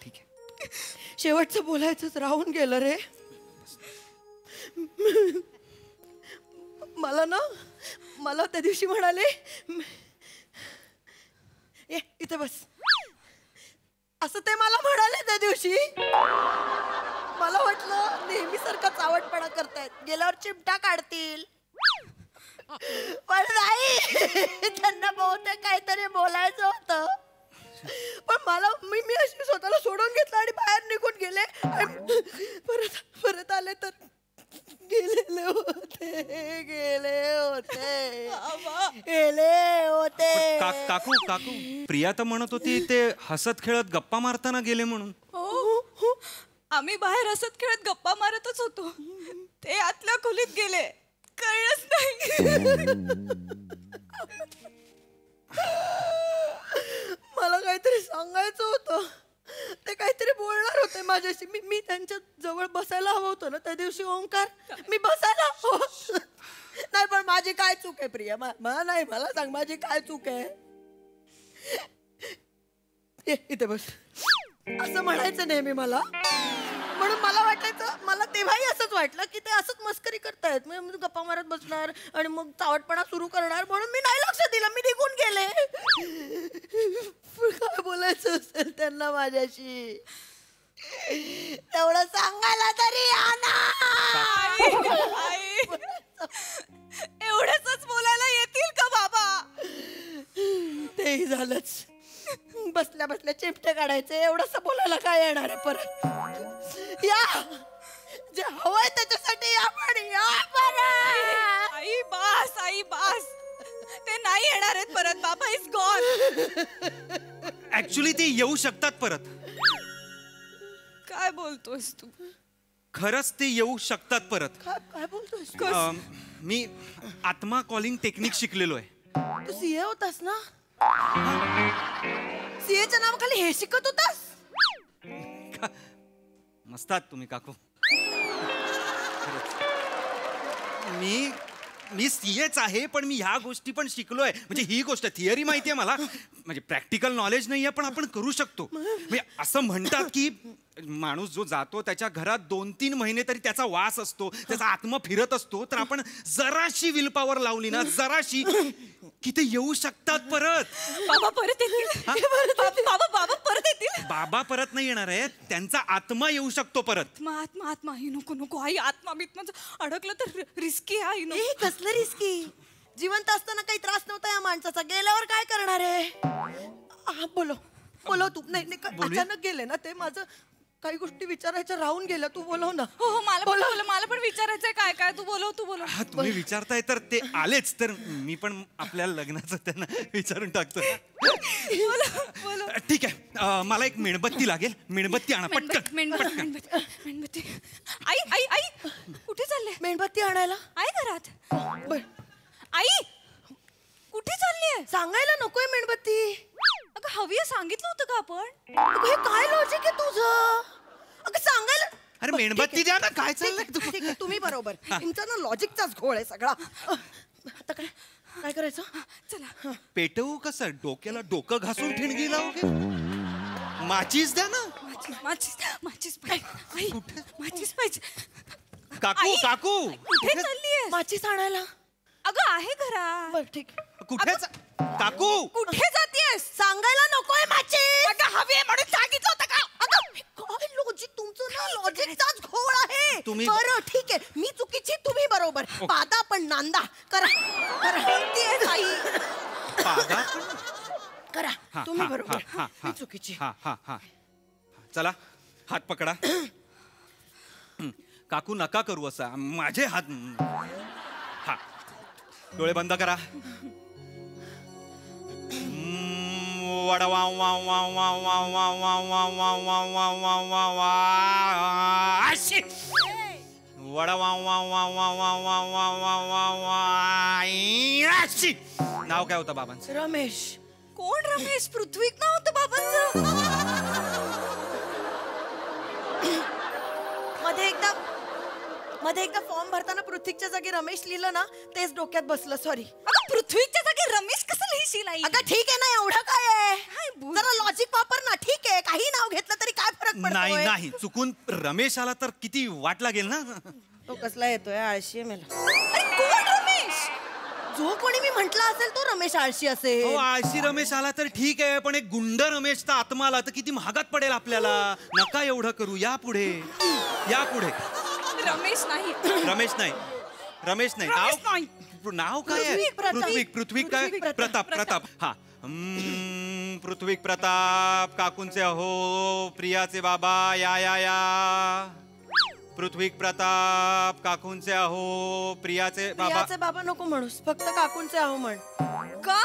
ठीक आहे. शेवटचं बोलायचंच राहून गेलं रे. मला त्या दिवशी म्हणाले, ये इथे बस, असं ते मला म्हणाले त्या दिवशी. मला वाटलं नेहमीसारखा चावटपणा करतायत, गेल्यावर चिमटा काढतील, पण नाही, त्यांना बहुतेक काहीतरी बोलायचं होतं. पण मी अशी स्वतःला सोडून घेतलं आणि बाहेर निघून गेले. परत आले तर गेले होते. काकू काकू, प्रिया तर म्हणत होती ते हसत खेळत गप्पा मारताना गेले म्हणून. हो, आम्ही बाहेर हसत खेळत गप्पा मारतच होतो, ते आतल्या खोलीत गेले, कळलंच नाही. मला काहीतरी सांगायचं होतं, ते काहीतरी बोलणार होते माझ्याशी. मी त्यांच्या जवळ बसायला हवं होतं ना त्या दिवशी. ओंकार, मी बसायला हवं. नाही, पण माझी काय चूक आहे प्रिया? मला सांग, माझी काय चूक आहे? इथे बस असं म्हणायचं नेहमी मला, म्हणून मला वाटायचं, मला तेव्हाही असंच वाटलं की ते असंच मस्करी करतायत, मी गप्पा मारत बसणार आणि मग चावटपणा सुरू करणार, म्हणून मी नाही लक्ष दिलं, मी निघून गेले. काय बोलायचं असेल त्यांना माझ्याशी, तेवढं सांगायला तरी एवढंच बोलायला येतील का बाबा? तेही झालंच. बसल्या बसल्या चिमटे काढायचे, एवढंच बोलायला काय येणार आहे परत? या, जे हवंय त्याच्यासाठी आपण या परत. आई बास, आई बास, ते नाही येणार आहेत परत. बाबा इज गॉन. ऍक्च्युली ते येऊ शकतात परत. काय बोलतोस तू? खरंच ते येऊ शकतात परत. काय बोलतोस? मी आत्मा कॉलिंग टेक्निक शिकलेलो आहे. तू सीए होतास ना? सीएच्या नावाखाली हे शिकत होतास? मस्तात तुम्ही काकू. मी सीएच आहे, पण मी ह्या गोष्टी पण शिकलोय. म्हणजे ही गोष्ट थिअरी माहितीये मला, म्हणजे प्रॅक्टिकल नॉलेज नाहीये, पण आपण करू शकतो. म्हणजे असं म्हणतात की माणूस जो जातो त्याच्या घरात 2-3 महिने तरी त्याचा वास असतो, त्याचा आत्मा फिरत असतो. तर आपण जराशी विल पॉवर लावली ना, जराशी, की ते येऊ शकतात परत. बाबा परत येतील. बाबा परत येतील. बाबा परत नाही येणार आहे, त्यांचा आत्मा येऊ शकतो परत. आत्मा ही नको नको आई, आत्मा बित्मा अडकलं तर रिस्की आहे. कसलं रिस्की? जिवंत असताना काही त्रास नव्हता या माणसाचा, गेल्यावर काय करणार आहे? बोलव तू. नाही अचानक गेले ना ते, माझं काही गोष्टी विचारायच्या राहून गेल्या. तू बोलव ना. हो मला पण विचारायचंय काय काय. तू बोलव. हा, तुम्ही विचारताय तर ते आलेच, तर मी पण आपल्या लग्नाचं त्यांना विचारून टाकतो. ठीक आहे, मला एक मेणबत्ती लागेल. मेणबत्ती आणा पटकन. मेणबत्ती. आई कुठे चालले? मेणबत्ती आणायला आई घरात. बर. आई कुठे चालली? सांगायला नकोय मेणबत्ती. अगं हवी सांगितलं होतं का आपण? अगं हे काय लॉजिक आहे तुझं? अगं सांगायला. अरे मेणबत्ती द्या ना, काय चाललंय? ठीक आहे, तुम्ही बरोबर. तुमचा ना लॉजिकचाच घोळ आहे सगळा. आता काय करायचं? चला पेटवू कसं? डोक्याला डोकं घासून ठिणगी लावू? माचीस द्या ना. माचीस पाहिजे. माचीस पाहिजे. काकू काकू कुठे चाललीये? माचीस आणायला. अगं आहे घरात. बर ठीक. कुठे काकू कुठे जातेस? सांगायला नकोय माचीस. अगं हवी आहे म्हणून सांगितलं होतं का? काय लॉजिक तुमचं ना, लॉजिकचाच घोळ आहे. तुम्ही- बरं ठीक आहे, मी चुकीची तुम्ही बरोबर. पादा पण नांदा. करा पादा करा. तुम्ही बरोबर, मी चुकीची. हा चला हात पकडा. काकू नका करू असा, माझे हात. हा डोळे बंद करा. वडा वा वा वा वा वा वा वा वा वा वा वा वा वा वा अशी. वडा वा वा वा वा वा वा वा वा वा वा अशी. नाव काय होतं बाबांचं? रमेश. कोण रमेश? पृथ्वीक नाव होतं बाबांचं. मध्ये एकदा फॉर्म भरताना पृथ्वीच्या जागी रमेश लिहिलं ना, तेच डोक्यात बसलं. सॉरी. अगं पृथ्वीच्या जागी रमेश कसं लिहिशील आई? अगं ठीक आहे ना, एवढं काय आहे? जरा लॉजिक वापर ना. ठीक आहे, काही नाव घेतलं तरी काय फरक पडतोय? नाही चुकून रमेश आला तर किती वाट लागेल ना. तो कसला येतोय? आळशी आहे मेला. अरे कोण रमेश? जो कोणी मी म्हंटला असेल तो रमेश आळशी असेल. आळशी रमेश आला तर ठीक आहे, पण एक गुंड रमेशचा आत्मा आला तर किती महागात पडेल आपल्याला. नका एवढं करू. या पुढे. रमेश नाही. रमेश नाही. नाव काय आहे? पृथ्वी काय? प्रताप. हा पृथ्वी प्रताप. काकूंचे अहो, प्रियाचे बाबा या. पृथ्वी प्रताप. काकूंचे अहो, प्रियाचे बाबा नको म्हणूस, फक्त काकूंचे अहो म्हण. का?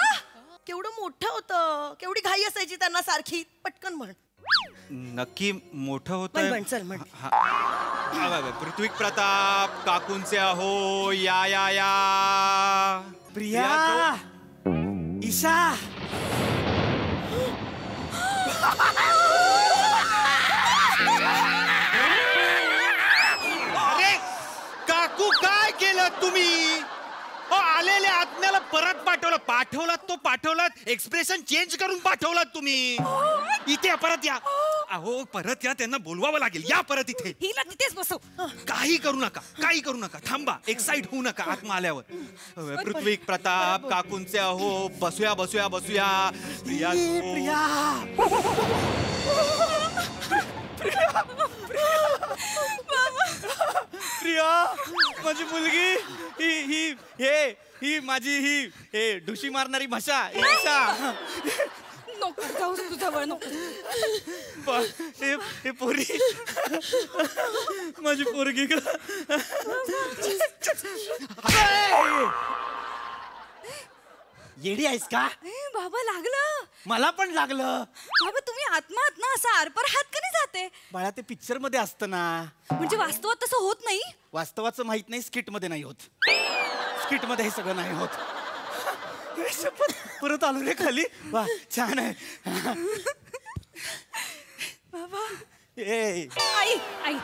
केवढं मोठं होतं, केवढी घाई असायची त्यांना सारखी. पटकन म्हण. नक्की मोठं होत. चल म्हण. पृथ्वी प्रताप. काकूंचे अहो, या. प्रिया, ईशा. अरे काकू, काय केलं तुम्ही? आलेल्या आत्म्याला परत पाठवलात. एक्सप्रेशन चेंज करून पाठवलात तुम्ही. इथे परत या. अहो परत या, त्यांना बोलवावं लागेल. या परत इथे. हिला तिथेच बसव. काही करू नका. थांबा, एक्साइट होऊ नका आत्मा आल्यावर. पृथ्वी प्रताप. काकूंचे अहो, बसूया. प्रिया, माझी मुलगी. ही माझी ढुशी मारणारी भाषा. नको जाऊस तुझ्यावर. नको. हे पोरी, माझी पोरगी. येडी आहेस का? बाबा लागलं. मला पण लागलं. बाबा तुम्ही आत्मा आहात ना, असा आरपार हात का नाही जाते? बाळा, ते पिक्चर मध्ये असतं ना. म्हणजे वास्तवात तसं होत नाही? वास्तवाचं माहित नाही, स्किट मध्ये नाही होत. स्किट मध्ये हे सगळं नाही होत. परत आलो रे खाली. वा, छान आहे. बाबा. आई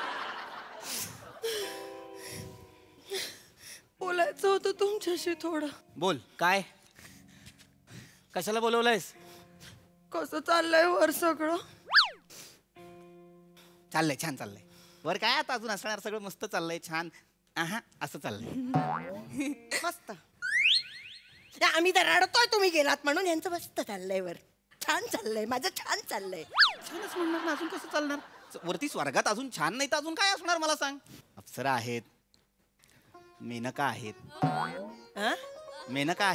बोलायचं होतं तुमच्याशी थोडं. बोल. काय? कशाला बोलवलंयस? कसं चाललंय वर सगळं? चाललंय, छान चाललंय. वर काय आता अजून असणार, सगळं मस्त चाललंय, छान. असं चाललंय. मस्त. आम्ही तर रडतोय तुम्ही गेलात म्हणून. यांचं मस्त चाललंय वर. छान चाललंय, माझं छान चाललंय. छानच म्हणणार ना, अजून कसं चालणार? वरती स्वर्गात अजून छान नाही तर अजून काय असणार मला सांग? अप्सरा आहेत, मेनका आहेत. मेनका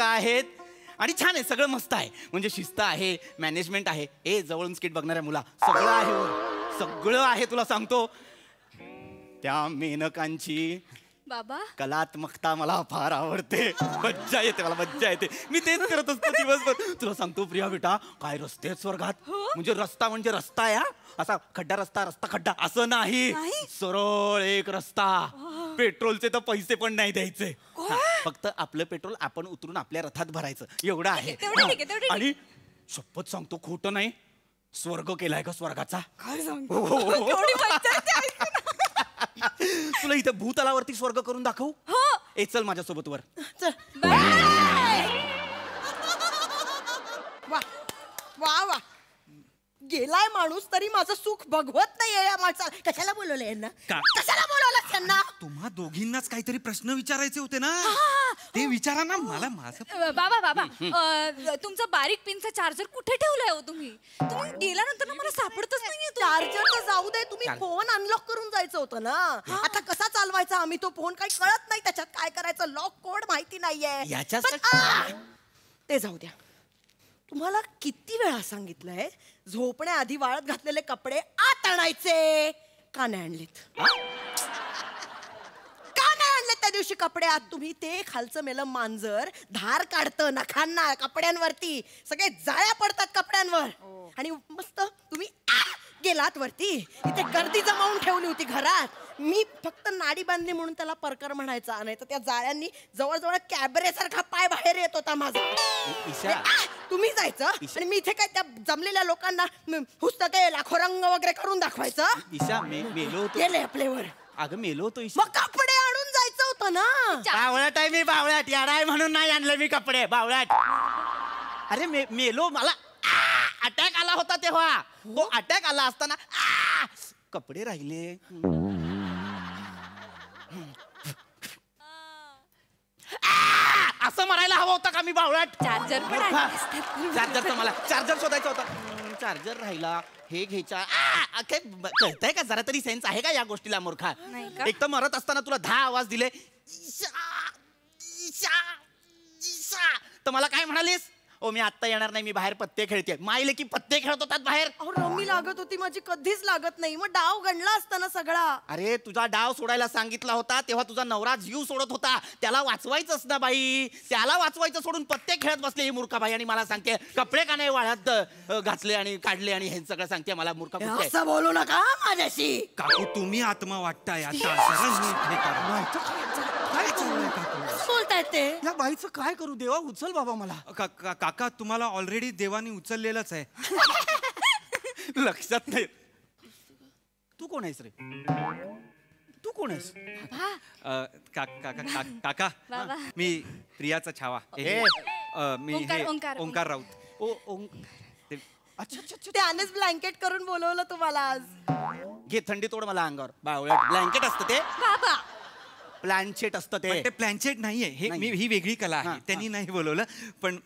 आहेत आणि छान आहे, सगळं मस्त आहे. म्हणजे शिस्त आहे, मॅनेजमेंट आहे. जवळून स्किट बघणाऱ्या मुला सगळं आहे वर, सगळं आहे. तुला सांगतो त्या मेनकांची बाबा कलात्मकता मला फार आवडते. मज्जा येते, मला मज्जा येते. मी तेच करत असतो दिवसभर. तुला सांगतो प्रिया बेटा, काय रस्ते आहेत स्वर्गात. म्हणजे रस्ता आहे, असा खड्डा रस्ता खड्डा असं नाही, सरळ एक रस्ता. पेट्रोलचे तर पैसे पण नाही द्यायचे. फक्त आपलं पेट्रोल आपण उतरून आपल्या रथात भरायचं, एवढं आहे. आणि शपथ सांगतो, खोटं नाही, स्वर्ग केलाय का स्वर्गाचा. तुला इथे भूतलावरती स्वर्ग करून दाखवू. चल माझ्यासोबत वर. वा वा वा, गेलाय माणूस तरी माझं सुख बघवत नाहीये या माणसाला. कशाला बोलवलं यांना, कशाला बोलवलं त्यांना. तुम्हा दोघींनाच काहीतरी प्रश्न विचारायचे होते ना, ते विचारा ना. मला माझं बाबा तुमचा बारीक पिनचा चार्जर कुठे ठेवलाय हो तुम्ही गेल्यानंतर ना मला सापडतच नाहीये. चार्जर तर जाऊ दे, तुम्ही फोन अनलॉक करून जायचं होतं ना. आता कसा चालवायचा आम्ही तो फोन, काही कळत नाही त्याच्यात काय करायचं, लॉक कोड माहिती नाहीये. ते जाऊ द्या. तुम्हाला किती वेळा सांगितलंय झोपण्याआधी वाळत घातलेले कपडे आत आणायचे. का नाही आणलेत, त्या दिवशी कपडे आत. तुम्ही ते खालचं मेलं मांजर धार काढतं नखांना कपड्यांवरती, सगळे जाळ्या पडतात कपड्यांवर. आणि मस्त तुम्ही गेलात वरती, इथे गर्दी जमावून ठेवली होती घरात. मी फक्त नाडी बांधली म्हणून त्याला परकर म्हणायचा, नाही तर त्या जाळ्यांनी जवळजवळ कॅबरे सारखा पाय बाहेर येत होता माझा. तुम्ही जायचं आणि मी इथे काय त्या जमलेल्या लोकांना पुस्तके लाखो रंग वगैरे करून दाखवायचं. मेलो होतो. गेले आपल्यावर. अगं मेलो होतो. मग कपडे आणून जायचं होतं ना. बावळाट आहे मी, बावळाट याडाय म्हणून नाही आणलं मी कपडे, बावळाट. अरे मेलो, मला अटॅक आला होता तेव्हा. तो अटॅक आला असताना कपडे राहिले. असं म्हणायला हवं होतं का मी, बावळाट. चार्जर तर मला चार्जर शोधायचा होता. चार्जर राहिला, हे घ्यायचा. कळतंय का, जरा तरी सेन्स आहे का या गोष्टीला मूर्खा. एक तर मरत असताना तुला 10 आवाज दिले, तर मला काय म्हणालीस. मी आत्ता येणार नाही, मी बाहेर पत्ते खेळते. मायले की पत्ते खेळत होतात बाहेर. रमी लागत होती माझी, कधीच लागत नाही. मग डाव गणला असता ना सगळा. अरे तुझा डाव सोडायला सांगितला होता तेव्हा तुझा नवरा जीव सोडत होता. त्याला वाचवायचंच ना बाई, त्याला वाचवायचं सोडून पत्ते खेळत बसले ही मूर्खा बाई. आणि मला सांगते कपडे का नाही वाळत घातले आणि काढले, आणि हे सगळं सांगते मला. मूर्खा असं बोलू नका माझ्याशी. काकू तुम्ही आत्मा वाटताय आता. काय चाललंय काकू, बोलतायत ते. या बाईचं काय करू. देवा उचल बाबा मला. काका तुम्हाला ऑलरेडी देवाने उचललेलंच आहे. लक्षात नाही. तू कोण आहेस रे, तू कोण आहेस. काका मी प्रियाचा छावा. मी ओंकार राऊत. अच्छा. त्यानेच ब्लँकेट करून बोलवलं तुम्हाला आज. घे थंडी तोड मला अंगावर. बावळट ब्लँकेट असतं ते, बाबा प्लॅनचेट असतं ते. प्लॅनचेट नाहीये हे, ही वेगळी कला आहे. त्यांनी नाही बोलवलं, पण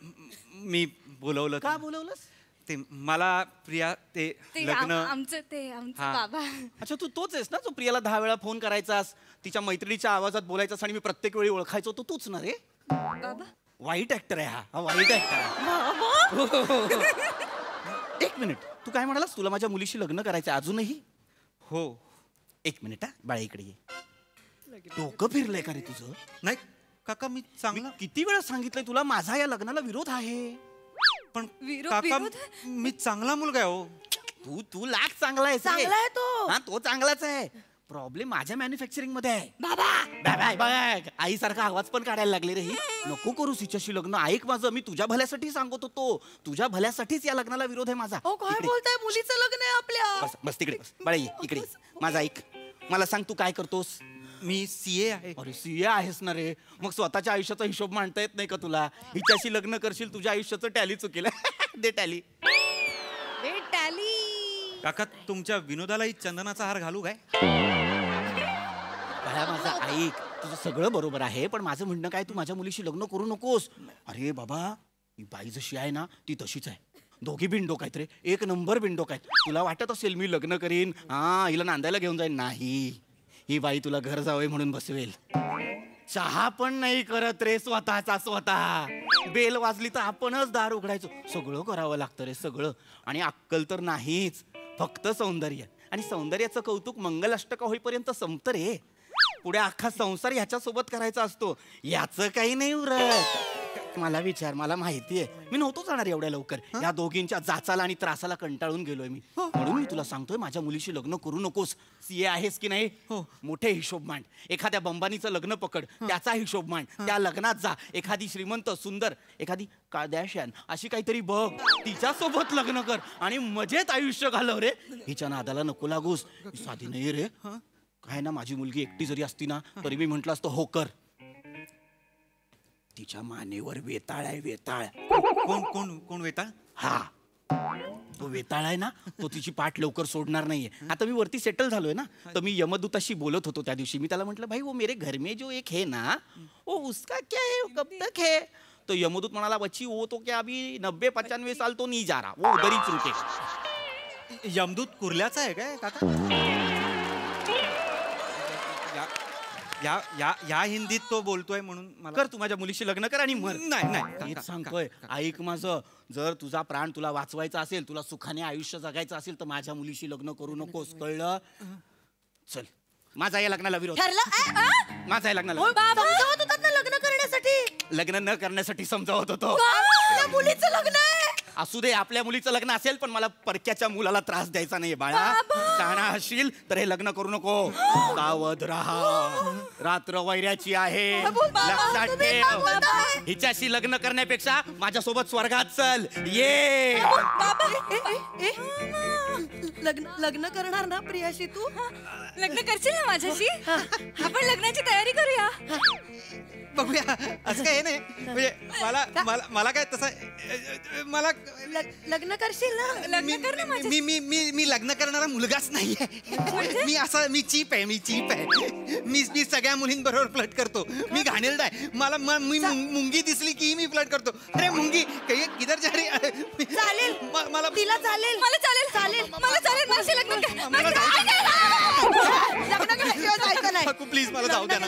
मी बोलवलं. का बोलवलंस. ते मला प्रिया ते लग्न आमचं बाबा. अच्छा तू तोच आहेस ना जो प्रियाला 10 वेळा फोन करायचास, तिच्या मैत्रिणीच्या आवाजात बोलायचास आणि मी प्रत्येक वेळी ओळखायचो. तो तूच ना रे. बाबा वाईट ऍक्टर आहे हा वाईट ऍक्टर आहे. एक मिनिट, तू काय म्हणालास तुला माझ्या मुलीशी लग्न करायचं अजूनही. हो. एक मिनिट हा, बाळा इकडे ये. डोकं फिरलंय का रे तुझं. नाही काका, मी चांगला किती वेळा सांगितलंय तुला माझा या लग्नाला विरोध आहे. पण काका मी चांगला मुलगा आहे हो. तू लाख चांगला आहे. चांगला आहे तो. हा तो चांगलाच आहे. प्रॉब्लेम माझ्या मॅन्युफॅक्चरिंग मध्ये आहे. बाबा आईसारखा आवाज पण काढायला लागले रे. नको करू हिच्याशी लग्न. ऐक माझं, मी तुझ्या भल्यासाठी सांगत होतो. तुझ्या भल्यासाठीच या लग्नाला विरोध आहे माझा. काय बोलताय, मुलीचं लग्न आहे आपल्या. बस तिकडे बस. बाळा ये इकडे. माझा ऐक, मला सांग तू काय करतोस. मी CA आहे. अरे CA आहेस ना रे, मग स्वतःच्या आयुष्याचा हिशोब मांडता येत नाही का तुला. हिच्याशी लग्न करशील तुझ्या आयुष्याचं टॅली चुकेल. दे टॅली. काका तुमच्या विनोदालाही चंदनाचा हार घालू काय. बाळा माझा ऐक, तुझं सगळं बरोबर आहे, पण माझं म्हणणं काय, तू माझ्या मुलीशी लग्न करू नकोस. अरे बाबा ही बाई जशी आहे ना ती तशीच आहे. दोघी बिनडोक आहेत रे, एक नंबर बिनडोक आहेत. तुला वाटत असेल मी लग्न करीन, हिला नांदायला घेऊन जाईन. नाही, ही बाई तुला घर जावई म्हणून बसवेल. चहा पण नाही करत रे स्वतःचा स्वतः. बेल वाजली तर आपणच दार उघडायचो. सगळं करावं लागतं रे सगळं. आणि अक्कल तर नाहीच, फक्त सौंदर्य. आणि सौंदर्याचं कौतुक मंगलाष्टका होईपर्यंत संपतं रे. पुढे अख्खा संसार ह्याच्यासोबत करायचा असतो. याचं काही नाही उरत. मला विचार, मला माहितीये मी नव्हतो जाणार एवढ्या लवकर. या दोघींच्या जाचाला आणि त्रासाला कंटाळून गेलोय मी. म्हणून मी तुला सांगतोय माझ्या मुलीशी लग्न करू नकोस. सीए आहेस की नाही, मोठे हिशोब मांड. एखाद्या बंबानीचं लग्न पकड, त्याचा हिशोब मांड. त्या लग्नात जा. एखादी श्रीमंत सुंदर, एखादी कार्दाशियन अशी काहीतरी बघ, तिच्यासोबत लग्न कर आणि मजेत आयुष्य घालव रे. हिच्या नादाला नको लागूस. साधी नाही रे. काय ना, माझी मुलगी एकटी जरी असती ना तरी मी म्हंटल असतो हो कर. तिच्या मानेवर वेताळ आहे, वेताळ. कोण कोण कोण वेताळ? हा, तो वेताळ आहे ना, तो तिची पाठ लवकर सोडणार नाहीये. आता मी वरती सेटल झालोय ना, तर मी यमदूताशी बोलत होतो त्या दिवशी. मी त्याला म्हटलं, भाई वो मेरे घर में जो एक है ना, वो उसका क्या है, वो कब तक है? तो यमदूत म्हणाला, बच्ची वो तो क्या अभी 90-95 साल तो नहीं जा रहा, वो उधर ही रुके. यमदूत कुर्ल्याचा आहे काय काका? या हिंदीत तो बोलतोय म्हणून मला. कर, तू माझ्या मुलीशी लग्न कर आणि मर. नाही सांगतोय, ऐक माझं. जर तुझा प्राण तुला वाचवायचा असेल, तुला सुखाने आयुष्य जगायचं असेल तर माझ्या मुलीशी लग्न करू नकोस, कळलं? चल, माझा या लग्नाला विरोध. माझा या लग्नाला समजावत होतात ना लग्न करण्यासाठी. लग्न न करण्यासाठी समजावत होतो. आपल्या मुलीचं लग्न आहे. असू दे, आपल्या मुलीचं लग्न असेल, पण मला परक्याच्या मुलाला त्रास द्यायचा नाही बाळा. शहाणा असशील तर हे लग्न करू नको. सावध राहा, रात्र वैऱ्याची आहे, लक्षात ठेव. हिच्याशी लग्न करण्यापेक्षा माझ्यासोबत स्वर्गात चल. ये लग्न करणार ना प्रियाशी तू? लग्न करशील ना माझ्याशी? आपण लग्नाची तयारी करूया. बघूया. असं काय नाही, म्हणजे मला काय तसं मला लग्न करशील ना? लग्न कर ना माझ्याशी. मी लग्न करणारा मुलगाच नाहीये. मी चीप आहे. मी सगळ्या मुलींबरोबर फ्लर्ट करतो. मी घाणेरडा आहे. मी मुंगी दिसली की मी फ्लर्ट करतो. अरे मुंगी किधर जा रही? चालेल मला तिला चालेल. मला चालेल. मला चालेल. माझ्याशी लग्न कर. लग्न केल्याशिवाय जायचं नाही. प्लीज मला जाऊ द्या.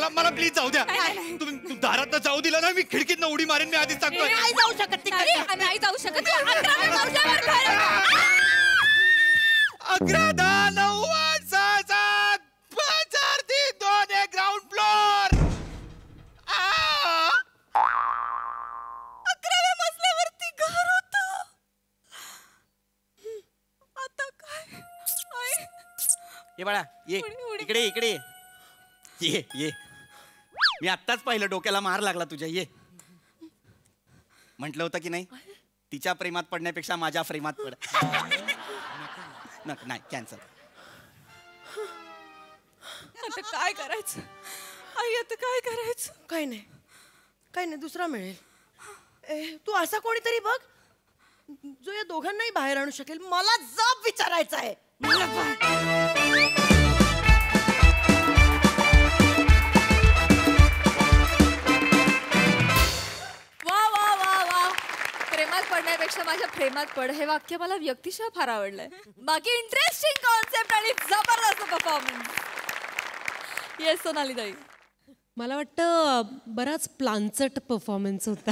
मला प्लीज जाऊ द्या. तुम्ही दारात जाऊ दिला ना, मी खिडकीत उडी मारेन. मी आधीच सांगतोय. नाही जाऊ शकत. नाही जाऊ शकत. 11, 10, 9, 8, 6, 7, 5, 4, 3, 2, 1 ग्राउंड फ्लोर. 11व्या मजल्यावरती घर होत. आता काय? ये बाळा, ये इकडे ये. मी आत्ताच पाहिलं, डोक्याला मार लागला तुझ्या. ये, म्हटलं होतं की नाही, तिच्या प्रेमात पडण्यापेक्षा माझ्या प्रेमात पड. नाही, कॅन्सल. आता काय करायचं आई? आता काय करायचं? काही नाही, दुसरा मिळेल. तू असा कोणीतरी बघ जो या दोघांनाही बाहेर आणू शकेल. मला जब विचारायचा आहे. प्रेमात पडण्यापेक्षा माझ्या प्रेमात पड हे वाक्य मला व्यक्तिशः फार आवडलंय. बाकी इंटरेस्टिंग कॉन्सेप्ट आणि जबरदस्त परफॉर्मन्स. येस सोनाली ताई. मला वाटतं बराच प्लांचट परफॉर्मन्स होता.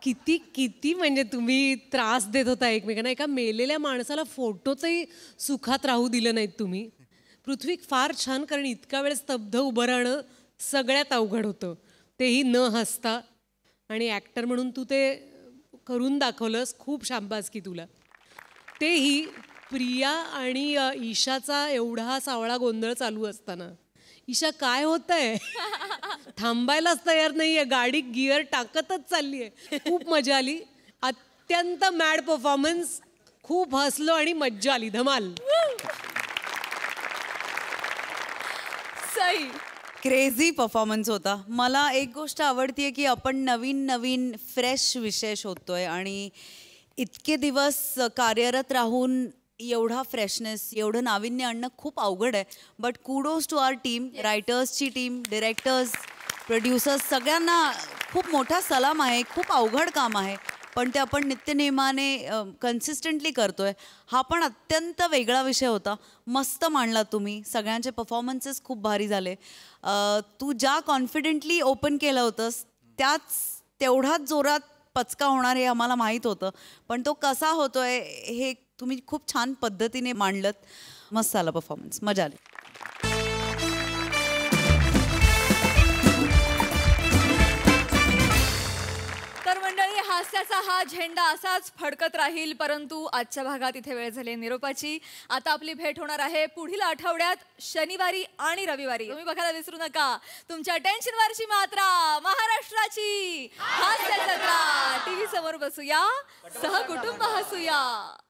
किती म्हणजे तुम्ही त्रास देत होता एकमेकांना. एका मेलेल्या माणसाला फोटोतही सुखात राहू दिलं नाहीत तुम्ही. पृथ्वी फार छान, कारण इतका वेळ स्तब्ध उभं राहणं सगळ्यात अवघड होतं, तेही न हसता. आणि ॲक्टर म्हणून तू ते करून दाखवलंस. खूप शाबासकी तुला. तेही प्रिया आणि ईशाचा एवढा सावळा गोंधळ चालू असताना. ईशा काय होतंय? थांबायलाच तयार नाहीये, गाडी गिअर टाकतच चालली आहे. खूप मजा आली. अत्यंत मॅड परफॉर्मन्स. खूप हसलो आणि मज्जा आली. धमाल. सई. क्रेझी परफॉर्मन्स होता. मला एक गोष्ट आवडतीये की आपण नवीन फ्रेश विषय शोधतोय आणि इतके दिवस कार्यरत राहून एवढा फ्रेशनेस, एवढं नाविन्य आणणं खूप अवघड आहे. But kudos to our team, रायटर्सची टीम, डिरेक्टर्स, प्रोड्युसर्स, सगळ्यांना खूप मोठा सलाम आहे. खूप अवघड काम आहे पण ते आपण नित्यनेमाने कन्सिस्टंटली करतोय. हा पण अत्यंत वेगळा विषय होता. मस्त मांडला तुम्ही. सगळ्यांचे परफॉर्मन्सेस खूप भारी झाले. तू ज्या कॉन्फिडेंटली ओपन केलं होतंस तेवढाच जोरात पचका होणार हे आम्हाला माहीत होतं, पण तो कसा होतोय हे तुम्ही खूप छान पद्धतीने मांडलत. मस्त आला परफॉर्मन्स, मजा आली. तर मंडळी, हास्याचा हा झेंडा असाच फडकत राहील, परंतु आजच्या भागात इथे वेळ झाली निरोपाची. आता आपली भेट होणार आहे पुढील आठवड्यात शनिवारी आणि रविवारी. तुम्ही बघायला विसरू नका तुमच्या टेन्शनवरची मात्रा, महाराष्ट्राची हास्य जत्रा. टीव्ही समोर बसूया, सहकुटुंब हसूया.